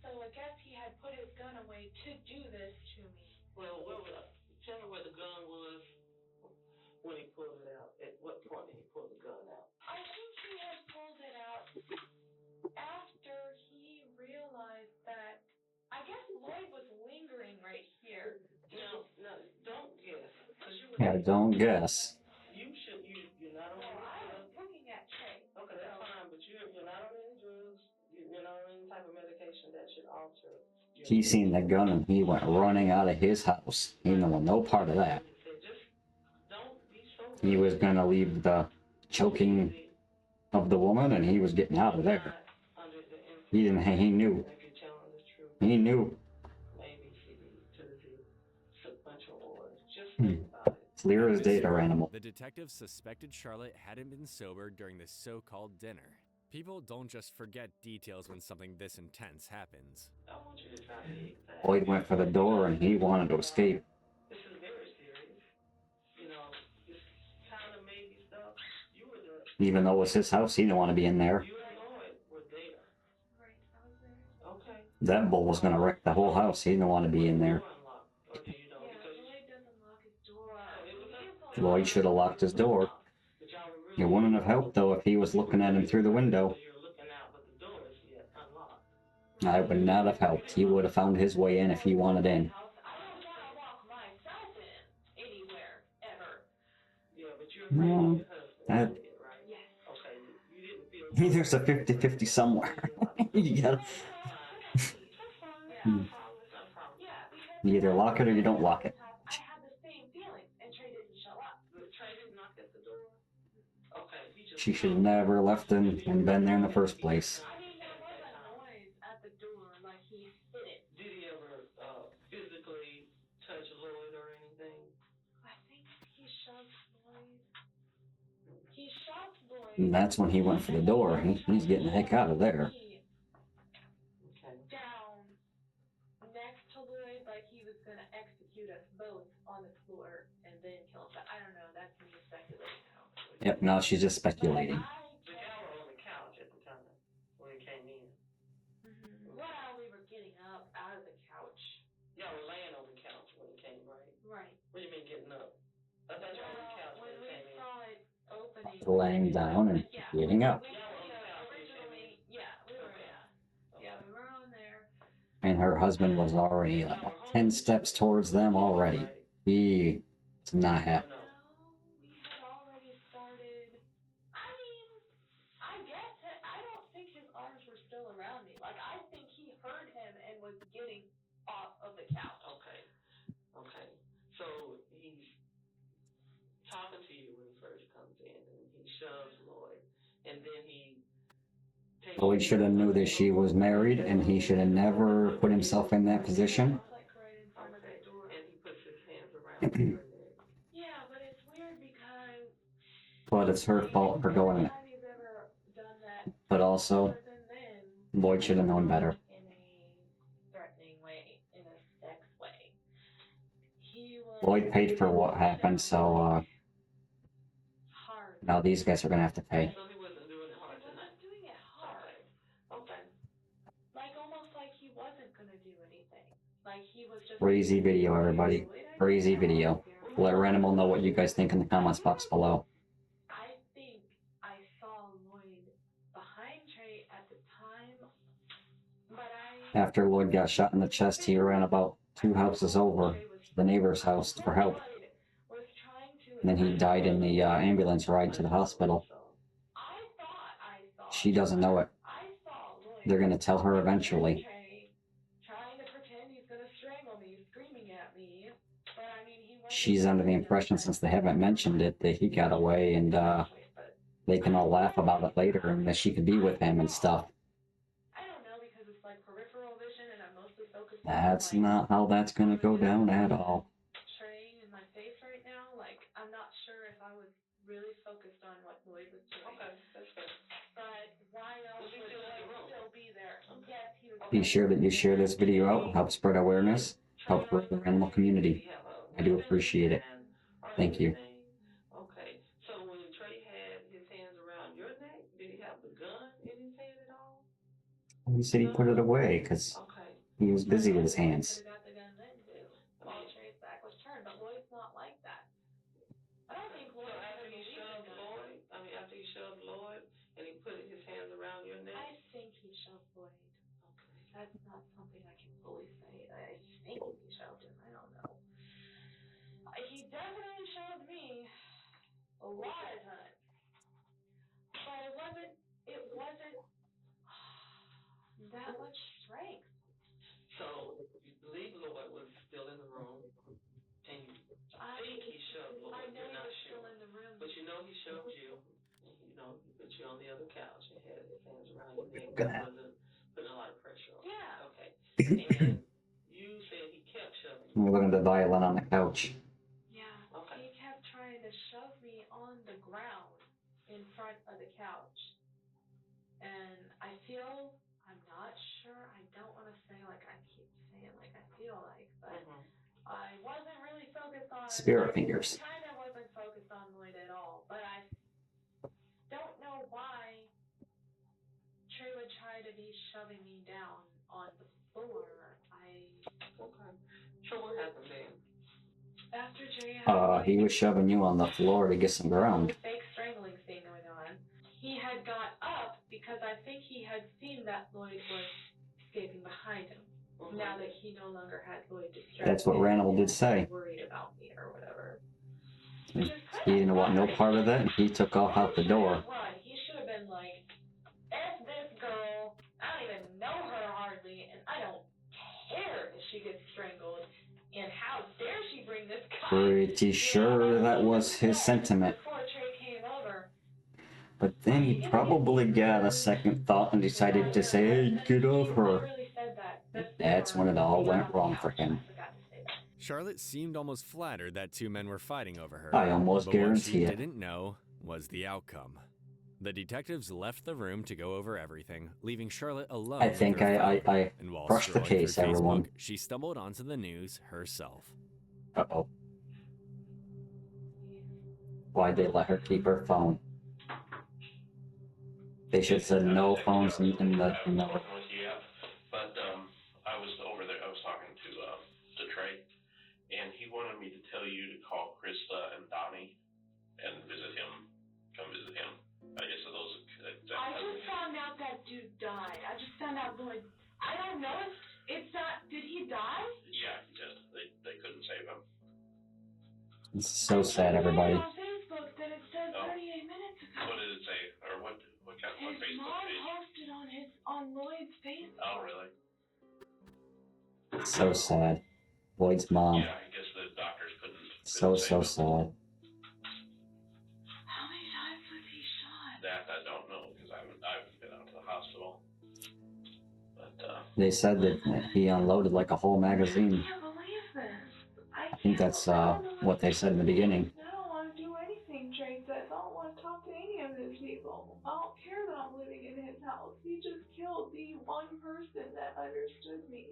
he had put his gun away to do this to me. Well, tell me where the gun was when he pulled it out. At what point did he pull the gun out? I think he had pulled it out after he realized that, I guess Lloyd was lingering right here. No, don't guess. yeah, don't guess. You're not on any drugs. I was looking at Trey. Okay, that's fine, but you're not on any drugs. You're not on any type of medication that should alter. He seen the gun and he went running out of his house. He didn't want no part of that. He was gonna leave the choking of the woman and he was getting out of there. He knew. He knew. Clear as day to Ranimal. The detective suspected Charlotte hadn't been sober during the so-called dinner. People don't just forget details when something this intense happens. Lloyd went for the door and he wanted to escape. This is very serious. This kind of maybe stuff. You were the... Even though it was his house, he didn't want to be in there. You and Lloyd were there. Right, I was there. Okay. That bull was going to wreck the whole house. He didn't want to be in there. Lloyd should have locked his door. It wouldn't have helped, though, if he was looking at him through the window. I would not have helped. He would have found his way in if he wanted in. No, there's a 50-50 somewhere. You gotta... You either lock it or you don't lock it. She should have never left him and been there in the first place. Did he ever physically touch Lloyd or anything? I think he shoved Lloyd. And that's when he went for the door. He's getting the heck out of there. Down next to Lloyd, like he was going to execute us both on the floor and then kill us. I don't know. That's me speculating now. Yep, now she's just speculating. The guy was on the couch at the time when he came in. Well, we were getting up out of the couch. Y'all were laying on the couch when he came, right? Right. What do you mean getting up? I thought y'all were on the couch when he came in. Saw it opening. Laying down and getting up. Originally, we were on there. And her husband was already 10 steps towards them already. He was not happy. talking to you when he first comes in, and he shoves Lloyd, and then he takes. Lloyd should have knew that she was married, and he should have never put himself in that position. And he puts his hands around her neck. Yeah, but it's weird because But it's her fault for going. time he's ever done that But also, other than then, Lloyd should have known better. in a threatening way, in a sex way. He was Lloyd paid for what happened, so hard. now these guys are gonna have to pay. So he wasn't doing it hard He tonight. wasn't doing it hard. Okay. Like almost like he wasn't gonna do anything. Like he was just Crazy video, everybody. Crazy video. Let Ranimal know what you guys think in the comments box below. I think I saw Lloyd behind Trey at the time, but After Lloyd got shot in the chest, he ran about 2 houses over to the neighbor's house for help. was trying to. And then he died in the ambulance ride to the hospital. I thought I saw. She doesn't know it. I saw Lloyd. They're gonna tell her eventually. Trey trying to pretend he's gonna strangle me, screaming at me. But I mean, he went. She's under the impression, since they haven't mentioned it, that he got away, and they can all laugh about it later, and that she could be with him and stuff. I don't know, because it's like peripheral vision, and I'm mostly focused. That's on, like, not how that's gonna go down at all. Trey in my face right now. Like, I'm not sure if I was really focused on what Lloyd was doing. Okay, that's good. But why else would Lloyd still be there? Yes, he was. Be sure that you share this video out, help spread awareness, help grow the animal community. I do appreciate it. Thank you. Okay, so when Trey had his hands around your neck, did he have the gun in his hand at all? He said he put it away because Okay. he was busy with his hands. Could have got the gun then too. While Trey's back was turned, but Lloyd's not like that. I don't think So Lloyd after ever he believed shoved in Lloyd, after he shoved Lloyd, and he put his hands around your neck? I think he shoved Lloyd. Okay. That's not something I can fully say. I think he shoved him. I don't know. He definitely shoved me a lot of times. But it wasn't that much strength. So you believe Lloyd was still in the room, and you think he shoved Lloyd. I know You're he not was sure. still in the room. But you know he shoved you. You know, he put you on the other couch and had his hands around your neck. Look at that. He wasn't putting a lot of pressure on you. Yeah. Okay. And you said he kept shoving you. We're looking at the violin on the couch. Yeah. Okay. He kept trying to shove me on the ground in front of the couch. And I'm not sure, I don't want to say like I keep saying like I feel like, but I wasn't really focused on. Spirit fingers. Kind of wasn't focused on Lloyd at all, but I don't know why Trey would try to be shoving me down on the floor. Okay. So what happened then? After Trey had He was shoving you on the floor to get some ground. fake strangling thing going on, he had got up because I think he had seen that Lloyd was escaping behind him. Now that he no longer had Lloyd distracted. That's what Ranimal did say. Worried about me or whatever. He didn't want no part of that, and he took off out the door. Run. He should have been like, F this girl. I don't even know her hardly, and I don't care if she gets strangled. And how dare she bring this guy? Pretty sure that was his sentiment. Before Trey came over. But then he probably got a second thought and decided to say, hey, get off her. That's when it all went wrong for him. Charlotte seemed almost flattered that 2 men were fighting over her. I almost but guarantee what she it. didn't know was the outcome. The detectives left the room to go over everything, leaving Charlotte alone. I think I and while brushed the scrolling case, through everyone. Facebook, she stumbled onto the news herself. Uh-oh. Why'd they let her keep her phone? They should have said no phones in the... Yeah, but I was over there, I was talking to Trey, and he wanted me to tell you to call Krista and Donnie and visit him, come visit him. I guess those I just found out that dude died. I just found out Lloyd. I don't know if it's not. Did he die? Yeah, he did. They couldn't save him. It's so sad, everybody. On Facebook that it said 38 minutes ago. What did it say? Or what kind of His Facebook mom page? posted on Lloyd's Facebook. Oh, really? It's so sad. Lloyd's mom. Yeah, I guess the doctors couldn't So save him. sad. They said that he unloaded like a whole magazine. I can't believe this. I think that's what they said in the beginning. I don't want to do anything Trey says. I don't want to talk to any of these people. I don't care that I'm living in his house. He just killed the one person that understood me.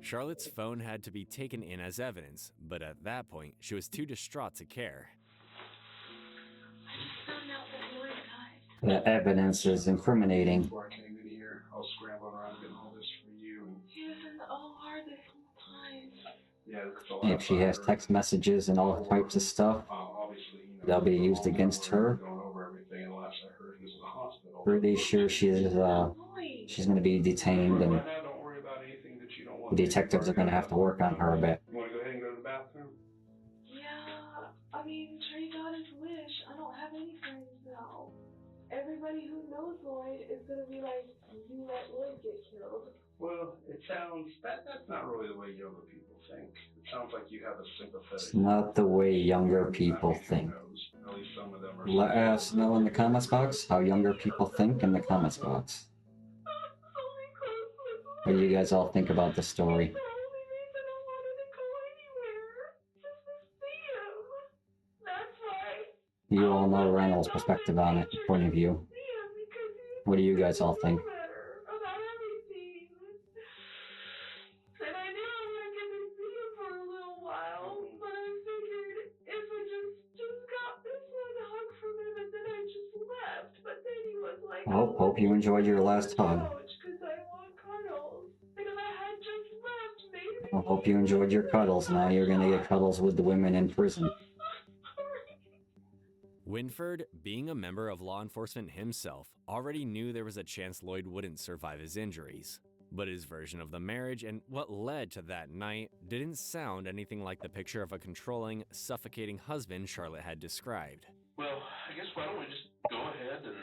Charlotte's phone had to be taken in as evidence, but at that point, she was too distraught to care. I just found out that Lloyd died. The evidence is incriminating. Before I came in here, I was scrambling around getting all this for you. And He was in the OR this whole time. yeah, so If she has text messages and all types of stuff, obviously, you know, they'll be used against her. Going over everything, and the last I heard he was in the hospital. Pretty sure she's going to be detained, and Right now, don't worry about anything that you don't want. the detectives are going to have to work on her a bit. You want to go ahead and go to the bathroom? Yeah, I mean, Trey got his wish. I don't have any friends now. Everybody who knows Lloyd is gonna be like, you let Lloyd get killed. Well, it sounds that's not really the way younger people think. It sounds like you have a sympathetic. It's not the way younger people think. At least some of them are. Let us know in the comments box how younger people think in the comments box. What do you guys all think about the story? You all know Ranimal's perspective on it, point of view. What do you guys all think? And I knew I wouldn't get to see him for a little while, but I figured if I just got this one hug from him and then I just left. But then he was like, Hope you enjoyed your last hug. because I want cuddles. And if I had just left, maybe. I hope you enjoyed your cuddles. Now you're gonna get cuddles with the women in prison. Winford, being a member of law enforcement himself, already knew there was a chance Lloyd wouldn't survive his injuries. But his version of the marriage and what led to that night didn't sound anything like the picture of a controlling, suffocating husband Charlotte had described. Well, I guess why don't we just go ahead and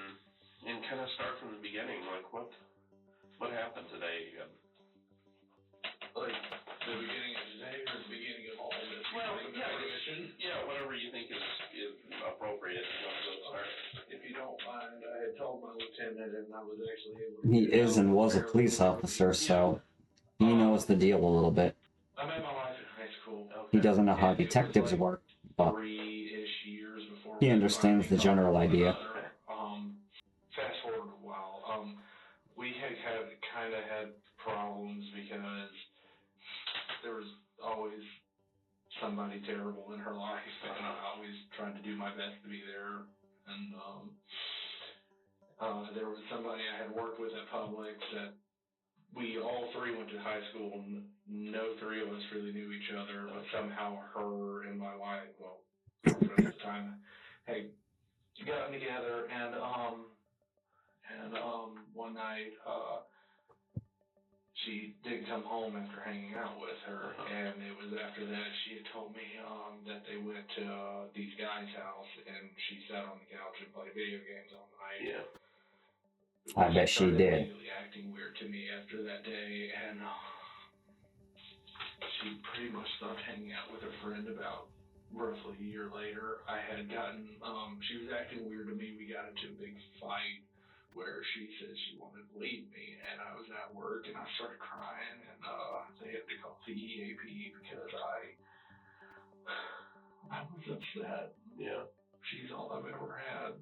kind of start from the beginning, like what happened today? Like the beginning of today or the beginning of all of this? Well, yeah, whatever you think is appropriate. If you don't mind, I had told my lieutenant and I was actually able to. He is and was a police officer, so he knows the deal a little bit. I met my wife in high school. He doesn't know how detectives work, but 3-ish years before he understands the general idea. Fast forward a while. We had had problems because there was always somebody terrible in her life, and I always tried to do my best to be there. And there was somebody I had worked with at Publix that we all three went to high school, and no three of us really knew each other, but somehow her and my wife, well, girlfriend at the time, had gotten together, and one night, she didn't come home after hanging out with her, and it was after that she had told me that they went to these guys' house, and she sat on the couch and played video games all night. Yeah. I bet she did. Acting weird to me after that day, and she pretty much stopped hanging out with her friend about roughly a year later. I had gotten, she was acting weird to me. We got into a big fight where she said she wanted to leave me, and I was at work, and I started crying, and they had to call the EAP because I was upset. Yeah. She's all I've ever had.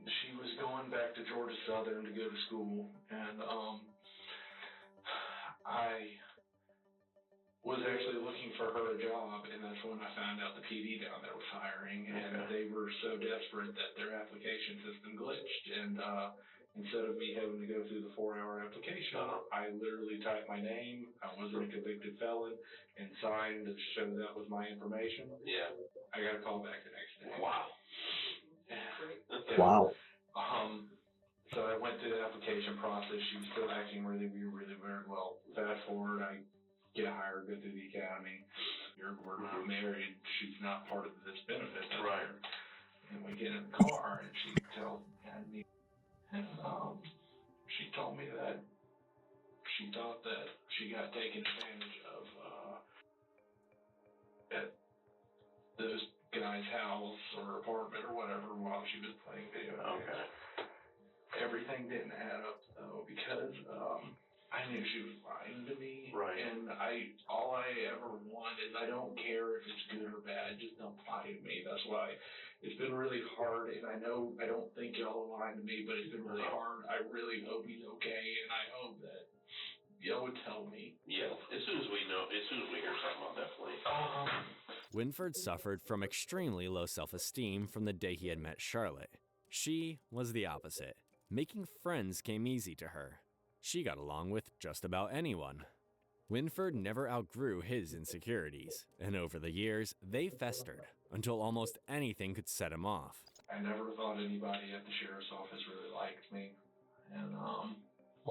She was going back to Georgia Southern to go to school, and I was actually looking for her a job, and that's when I found out the PD down there was hiring, and they were so desperate that their application system glitched, and instead of me having to go through the 4-hour application, I literally typed my name, I wasn't a convicted felon, and signed to show that was my information. Yeah. I got a call back the next day. Wow. Wow. So I went through the application process. She was still acting really very well. Fast forward, I get hired, go through the academy. We're not married. She's not part of this benefit. Right. And we get in the car, and she told me, she told me that she thought that she got taken advantage of at this guy's house or apartment or whatever while she was playing video games. Okay. Everything didn't add up though, because I knew she was lying to me. Right. And all I ever want is I don't care if it's good or bad, just don't lie to me. That's why it's been really hard, and I know I don't think y'all are lying to me, but it's been really hard. I really hope he's okay, and I hope that y'all would tell me. Yeah, as soon as we hear something, I'll definitely. Winford suffered from extremely low self-esteem from the day he had met Charlotte. She was the opposite. Making friends came easy to her. She got along with just about anyone. Winford never outgrew his insecurities, and over the years, they festered until almost anything could set him off. I never thought anybody at the sheriff's office really liked me, and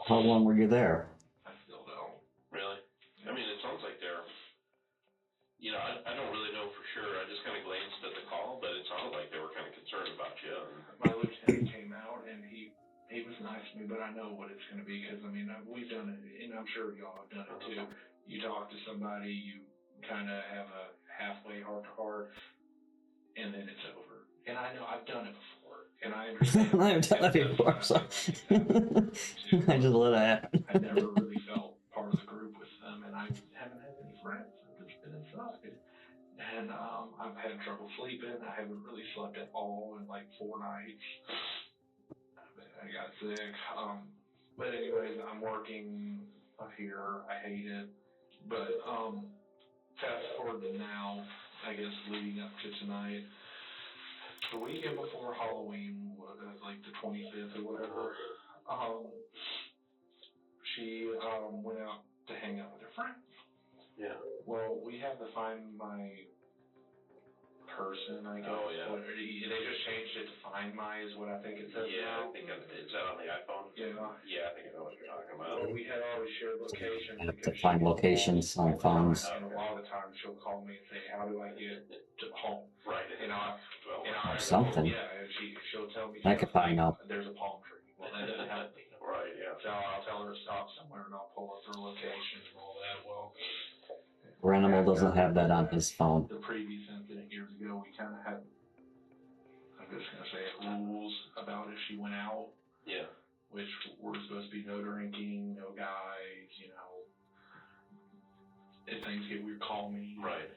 How long were you there? I still don't. Really? I mean, it sounds like they're. You know, I don't really know for sure. I just kind of glanced at the call, but it sounded like they were kind of concerned about you. My lieutenant came out, and he was nice to me, but I know what it's going to be because, I mean, we've done it, and I'm sure y'all have done it too. You talk to somebody, you kind of have a halfway heart-to-heart, and then it's over. And I know I've done it before, and I understand. I've done that before, so I just let it happen. I never really felt part of the group with them, and I haven't had any friends. I've just been inside. And I've had trouble sleeping. I haven't really slept at all in like 4 nights. I got sick. But anyways, I'm working here. I hate it. But fast forward to now, I guess leading up to tonight. The weekend before Halloween, like the 25th or whatever, she went out to hang out with her friends. Yeah. Well, we had to find my person, I guess. Oh, yeah. They just changed it to Find My is what I think it says Yeah, now. I think is that on the iPhone? Yeah. Yeah, I think I know what you're talking about. Well, we had always shared locations. I have to find locations on phones. And a lot of the times she'll call me and say, how do I get to home? Right. Something. Yeah, and she'll tell me. I could find out. There's a palm tree. Well, that doesn't help me. Right, yeah. So I'll tell her to stop somewhere and I'll pull up her location and all that. Well, Ranimal doesn't have that on his phone. The previous incident years ago, we kind of had, I'm just going to say it, rules about if she went out. Yeah. Which were supposed to be no drinking, no guys, you know. If things get weird, call me. Right.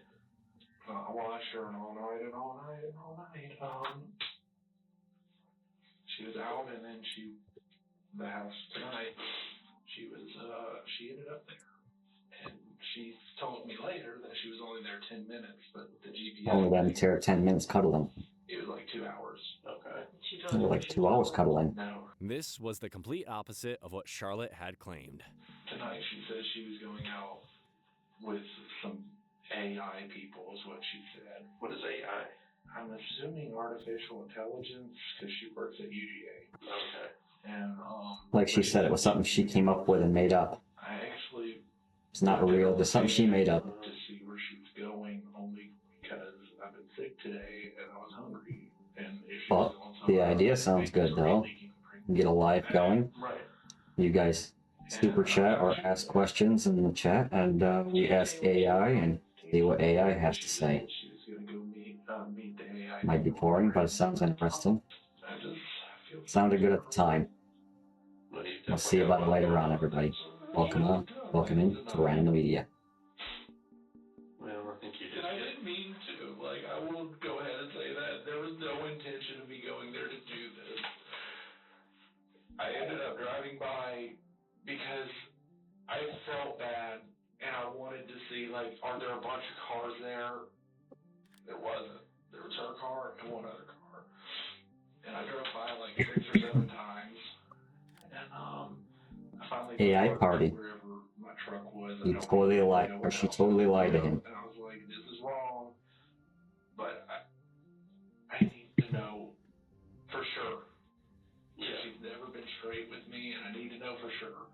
Well, I sure and all night and all night and all night. She was out, and then the house tonight, she ended up there. And she told me later that she was only there 10 minutes, but the GPS. Only let him tear 10 minutes cuddling. It was like 2 hours. Okay. They were like 2 hours cuddling. No. This was the complete opposite of what Charlotte had claimed. Tonight she says she was going out with some AI people, is what she said. What is AI? I'm assuming artificial intelligence because she works at UGA. Okay. And Like she said, it was something she came up with and made up. I actually. It's not real. It's something she made up. To see where she was going, only because I've been sick today and I was hungry. And if she was on The idea sounds good though. Get a live going. Right. You guys super chat or ask questions in the chat, and we ask AI and see what AI has to say. She was gonna go meet the AI. Might be boring, but it sounds interesting. I just feel. Sounded good at the time. We'll see about it later on, everybody. Welcome on. Welcome in to Ranimal Media. Well, I think you just. And I didn't mean to. Like, I will go ahead and say that there was no intention of me going there to do this. I ended up driving by because I felt bad and I wanted to see, like, are there a bunch of cars there? There wasn't. There was her car and one other car. And I drove by like 6 or 7 times. And I finally AI party. wherever my truck was. You totally lied, or she totally lied to him. And I was like, this is wrong. But I need to know for sure. Yeah. She's never been straight with me, and I need to know for sure.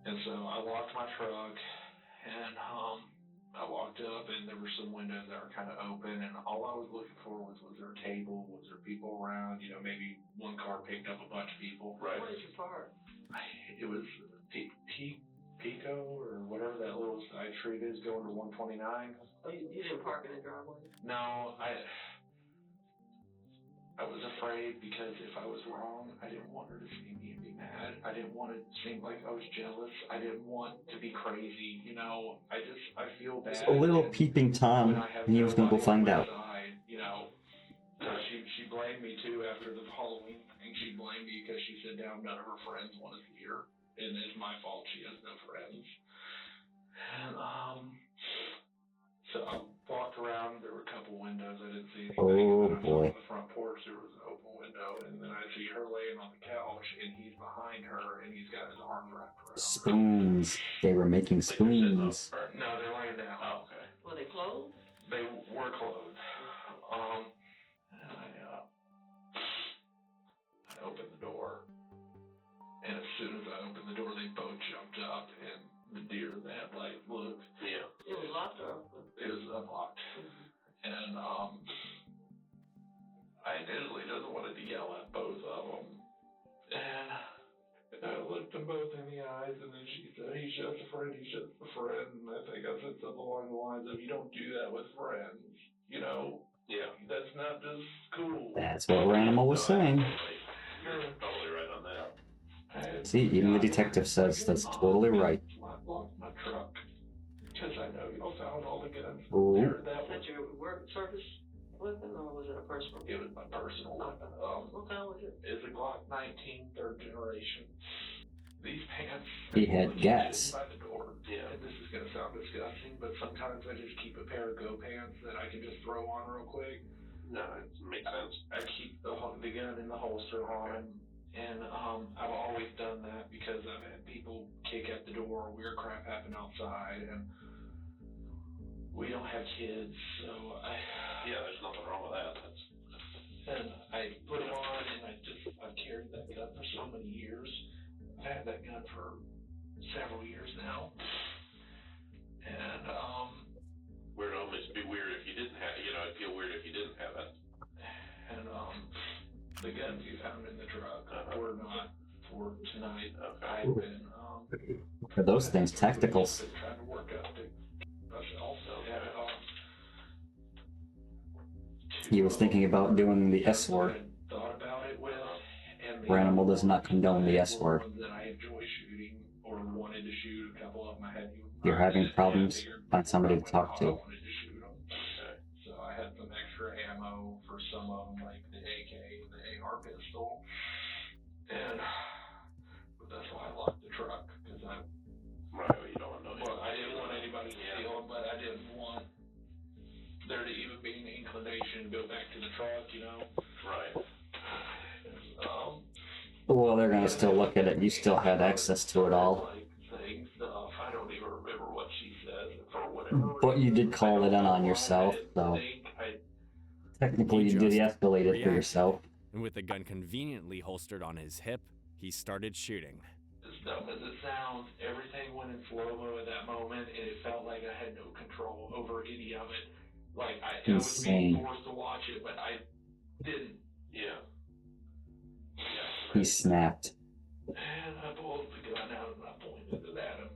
And so I locked my truck, and I walked up, and there were some windows that were kind of open, and all I was looking for was there a table? Was there people around? You know, maybe one car picked up a bunch of people. Right. Where did you park? It was Pico, or whatever that little side street is going to 129. Oh, you didn't park in the driveway? No, I was afraid because if I was wrong, I didn't want her to see me and be mad. I didn't want it to seem like I was jealous. I didn't want to be crazy, you know. I feel bad. A little peeping Tom, and he was gonna go find out. Side, you know. So she blamed me too after the Halloween thing. She blamed me because she said down none of her friends want to see her. And it's my fault she has no friends. And so I walked around, there were a couple windows, I didn't see anything. Oh and then I boy. saw on the front porch there was an open window, and then I see her laying on the couch, and he's behind her, and he's got his arms wrapped around her. Spoons. They were making spoons. No, they're laying down. Oh, okay. Were they closed? They were closed. And I opened the door, and as soon as I opened the door, they both jumped up, and the deer in the headlight looked. Yeah. It was locked or open? It was unlocked. And I initially just wanted to yell at both of them. And I looked them both in the eyes, and then she said, he's just a friend, he's just a friend. And I think I said something along the lines of, you don't do that with friends, you know? Yeah. That's not just cool. That's what Ranimal was saying. You're totally right on that. See, even the detective says that's totally right. I locked my truck because I know y'all found all the guns. Ooh. There, that Was that your work service weapon or was it a personal? It was my personal weapon. What kind was it? It's a Glock 19 third generation. These pants. He had gas. By the door. Yeah. And this is gonna sound disgusting, but sometimes I just keep a pair of Go pants that I can just throw on real quick. No, it makes sense. I keep the gun in the holster on. And I've always done that because I've had people kick at the door, weird crap happen outside, and we don't have kids, so Yeah, there's nothing wrong with that. And I put them on, and I've carried that gun for so many years. I've had that gun for several years now. And Weird, it'd be weird if you didn't have, it'd feel weird if you didn't have it. And the guns you found in the truck were not for tonight. Okay. I've been For those things, tacticals. been trying to work up to myself. He was thinking about doing the S word. Thought about it with, and Ranimal does not condone the S word. ones that I enjoy shooting or wanted to shoot. A couple of them I had. You're having problems, find somebody to talk I to. wanted to shoot them. So I had some extra ammo for some of them, like the AK and the AR pistol. And but that's why I locked the truck, because I. Right, you don't know. Well, I didn't want anybody to steal them, but I didn't want there to even be an inclination to go back to the truck, you know? Right. Well, they're gonna still look at it. You still had access to it all. Saying stuff, I don't even remember what she said for whatever. But you did call it in on yourself, so technically you did escalate it for yourself. And with the gun conveniently holstered on his hip, he started shooting. As dumb as it sounds, everything went in slow-mo at that moment, and it felt like I had no control over any of it. Like, I was being forced to watch it, but I didn't. Yeah. He snapped. And I pulled the gun out and I pointed it at him.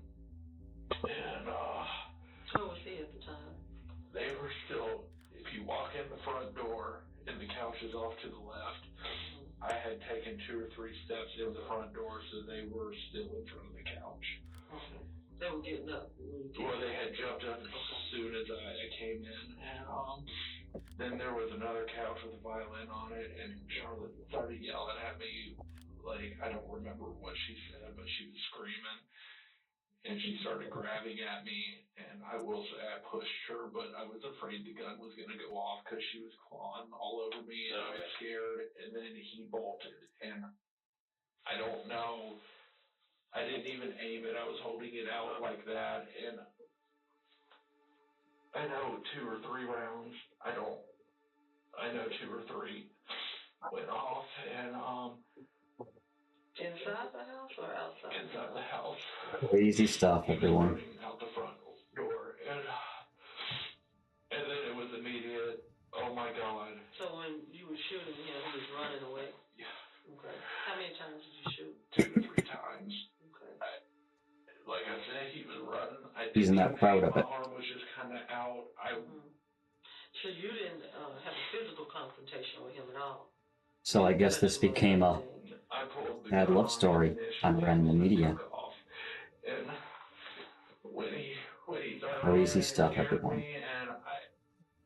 And, Where was he at the time? they were still, if you walk in the front door and the couch is off to the left, I had taken 2 or 3 steps in the front door, so they were still in front of the couch. They were getting up. Well, they had jumped up as soon as I came in, and then there was another couch with a violin on it, and Charlotte started yelling at me, like, I don't remember what she said, but she was screaming, and she started grabbing at me, and I will say I pushed her, but I was afraid the gun was going to go off because she was clawing all over me, and I was scared, and then he bolted, and I don't know. I didn't even aim it. I was holding it out like that, and I know 2 or 3 rounds. I know 2 or 3 went off, and inside the house or outside? Inside the house. Crazy stuff, everyone. Running out the front door, and then it was immediate. Oh my God. So when you were shooting him, he was running away. Yeah. Okay. How many times did you shoot? 2 to 3 times. Okay. Like I said, he was running. He's not proud of it. My arm was just kind of out. So you didn't have a physical confrontation with him at all? So I guess this became a bad love story on Ranimal Media. And when he started Crazy stuff, everyone. me, and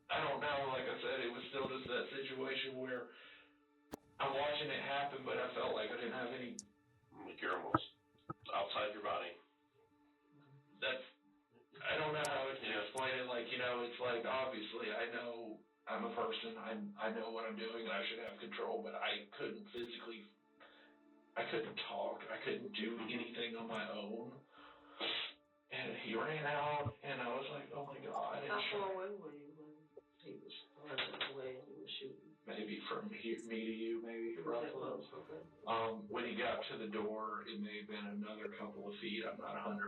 I don't know, like I said, it was still just that situation where I'm watching it happen, but I felt like I didn't have any. Like you're almost outside your body. I don't know how to explain it. Like, you know, it's like, obviously, I know I'm a person. I know what I'm doing, and I should have control, but I couldn't talk. I couldn't do anything on my own. And he ran out, and I was like, oh my God. How far away were you when he was running away and you were shooting? Maybe from here, me to you, maybe roughly. Okay. When he got to the door, it may have been another couple of feet. I'm not 100%.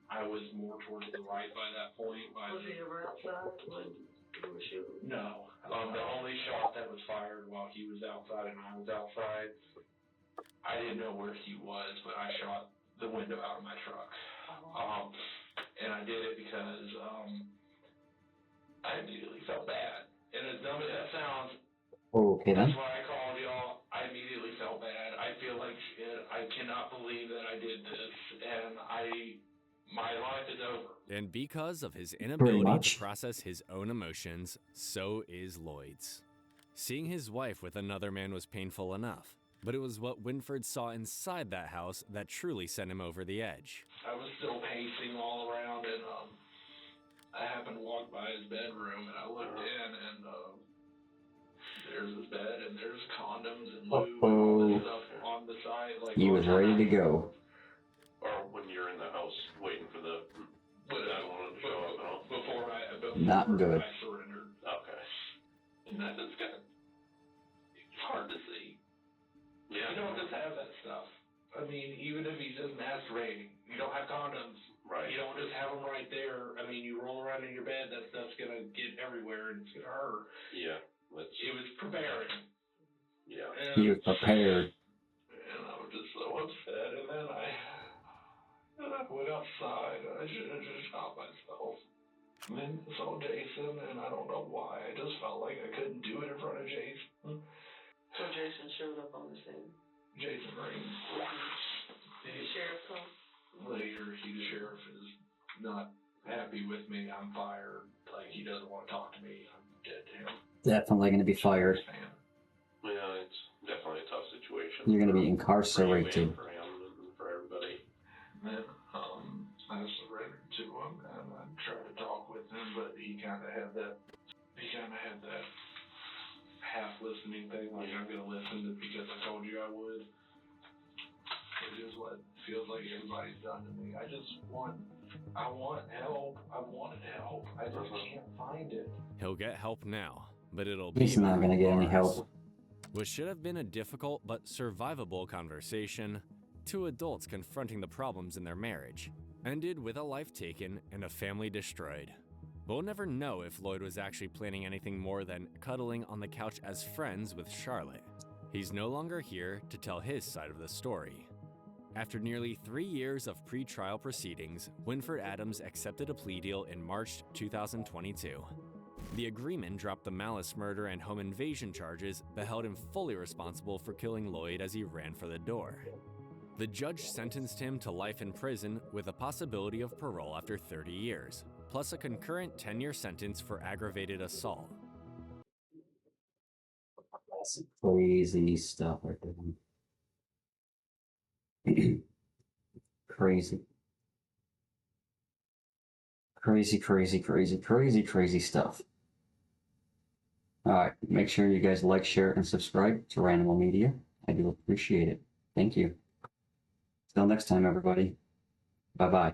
I was more towards the right by that point. Was he ever outside when you were shooting? No. The only shot that was fired while he was outside and I was outside, I didn't know where he was, but I shot the window out of my truck. And I did it because I immediately felt bad. And as dumb as that sounds, Okay then. that's why I called y'all. I immediately felt bad. I feel like shit. I cannot believe that I did this, and my life is over. And because of his inability much. to process his own emotions, so is Lloyd's. Seeing his wife with another man was painful enough, but it was what Winford saw inside that house that truly sent him over the edge. I was still pacing all around, and I happened to walk by his bedroom, and I looked in, and there's his bed, and there's condoms and lube and all this stuff on the side. Like, He was ready to go. Or when you're in the house waiting for the guy wanted to show up and all. Before Not good. I surrendered. Okay. And that's just kind of, it's hard to see. Yeah. You don't just have that stuff. I mean, even if he's just masturbating, you don't have condoms. Right. You don't just have them right there. I mean, you roll around in your bed, that stuff's gonna get everywhere and it's gonna hurt. Yeah. It was preparing. Yeah. He was prepared. And I was just so upset. And then I went outside. I should have just shot myself. And then I saw Jason, and I don't know why. I just felt like I couldn't do it in front of Jason. So Jason showed up on the scene. Jason Rain. Did the sheriff come? Later, the sheriff is not happy with me. I'm fired. Like, he doesn't want to talk to me. I'm dead to him. Definitely going to be fired. Yeah, it's definitely a tough situation. You're going to be incarcerated. For him and for everybody. Then, I surrendered to him, and I tried to talk with him, but he kind of had that half listening thing, like, I'm going to listen because I told you I would. Which is what feels like everybody's done to me. I want help. I wanted help. I just can't find it. He'll get help now, but it'll He's be not going to get any bars. help. What should have been a difficult but survivable conversation, two adults confronting the problems in their marriage, ended with a life taken and a family destroyed. We'll never know if Lloyd was actually planning anything more than cuddling on the couch as friends with Charlotte. He's no longer here to tell his side of the story. After nearly 3 years of pre-trial proceedings, Winford Adams accepted a plea deal in March 2022. The agreement dropped the malice murder and home invasion charges, but held him fully responsible for killing Lloyd as he ran for the door. The judge sentenced him to life in prison with a possibility of parole after 30 years, plus a concurrent 10-year sentence for aggravated assault. That's crazy stuff right there. Crazy. Crazy stuff. Alright, make sure you guys like, share, and subscribe to Ranimal Media. I do appreciate it. Thank you. Till next time, everybody. Bye-bye.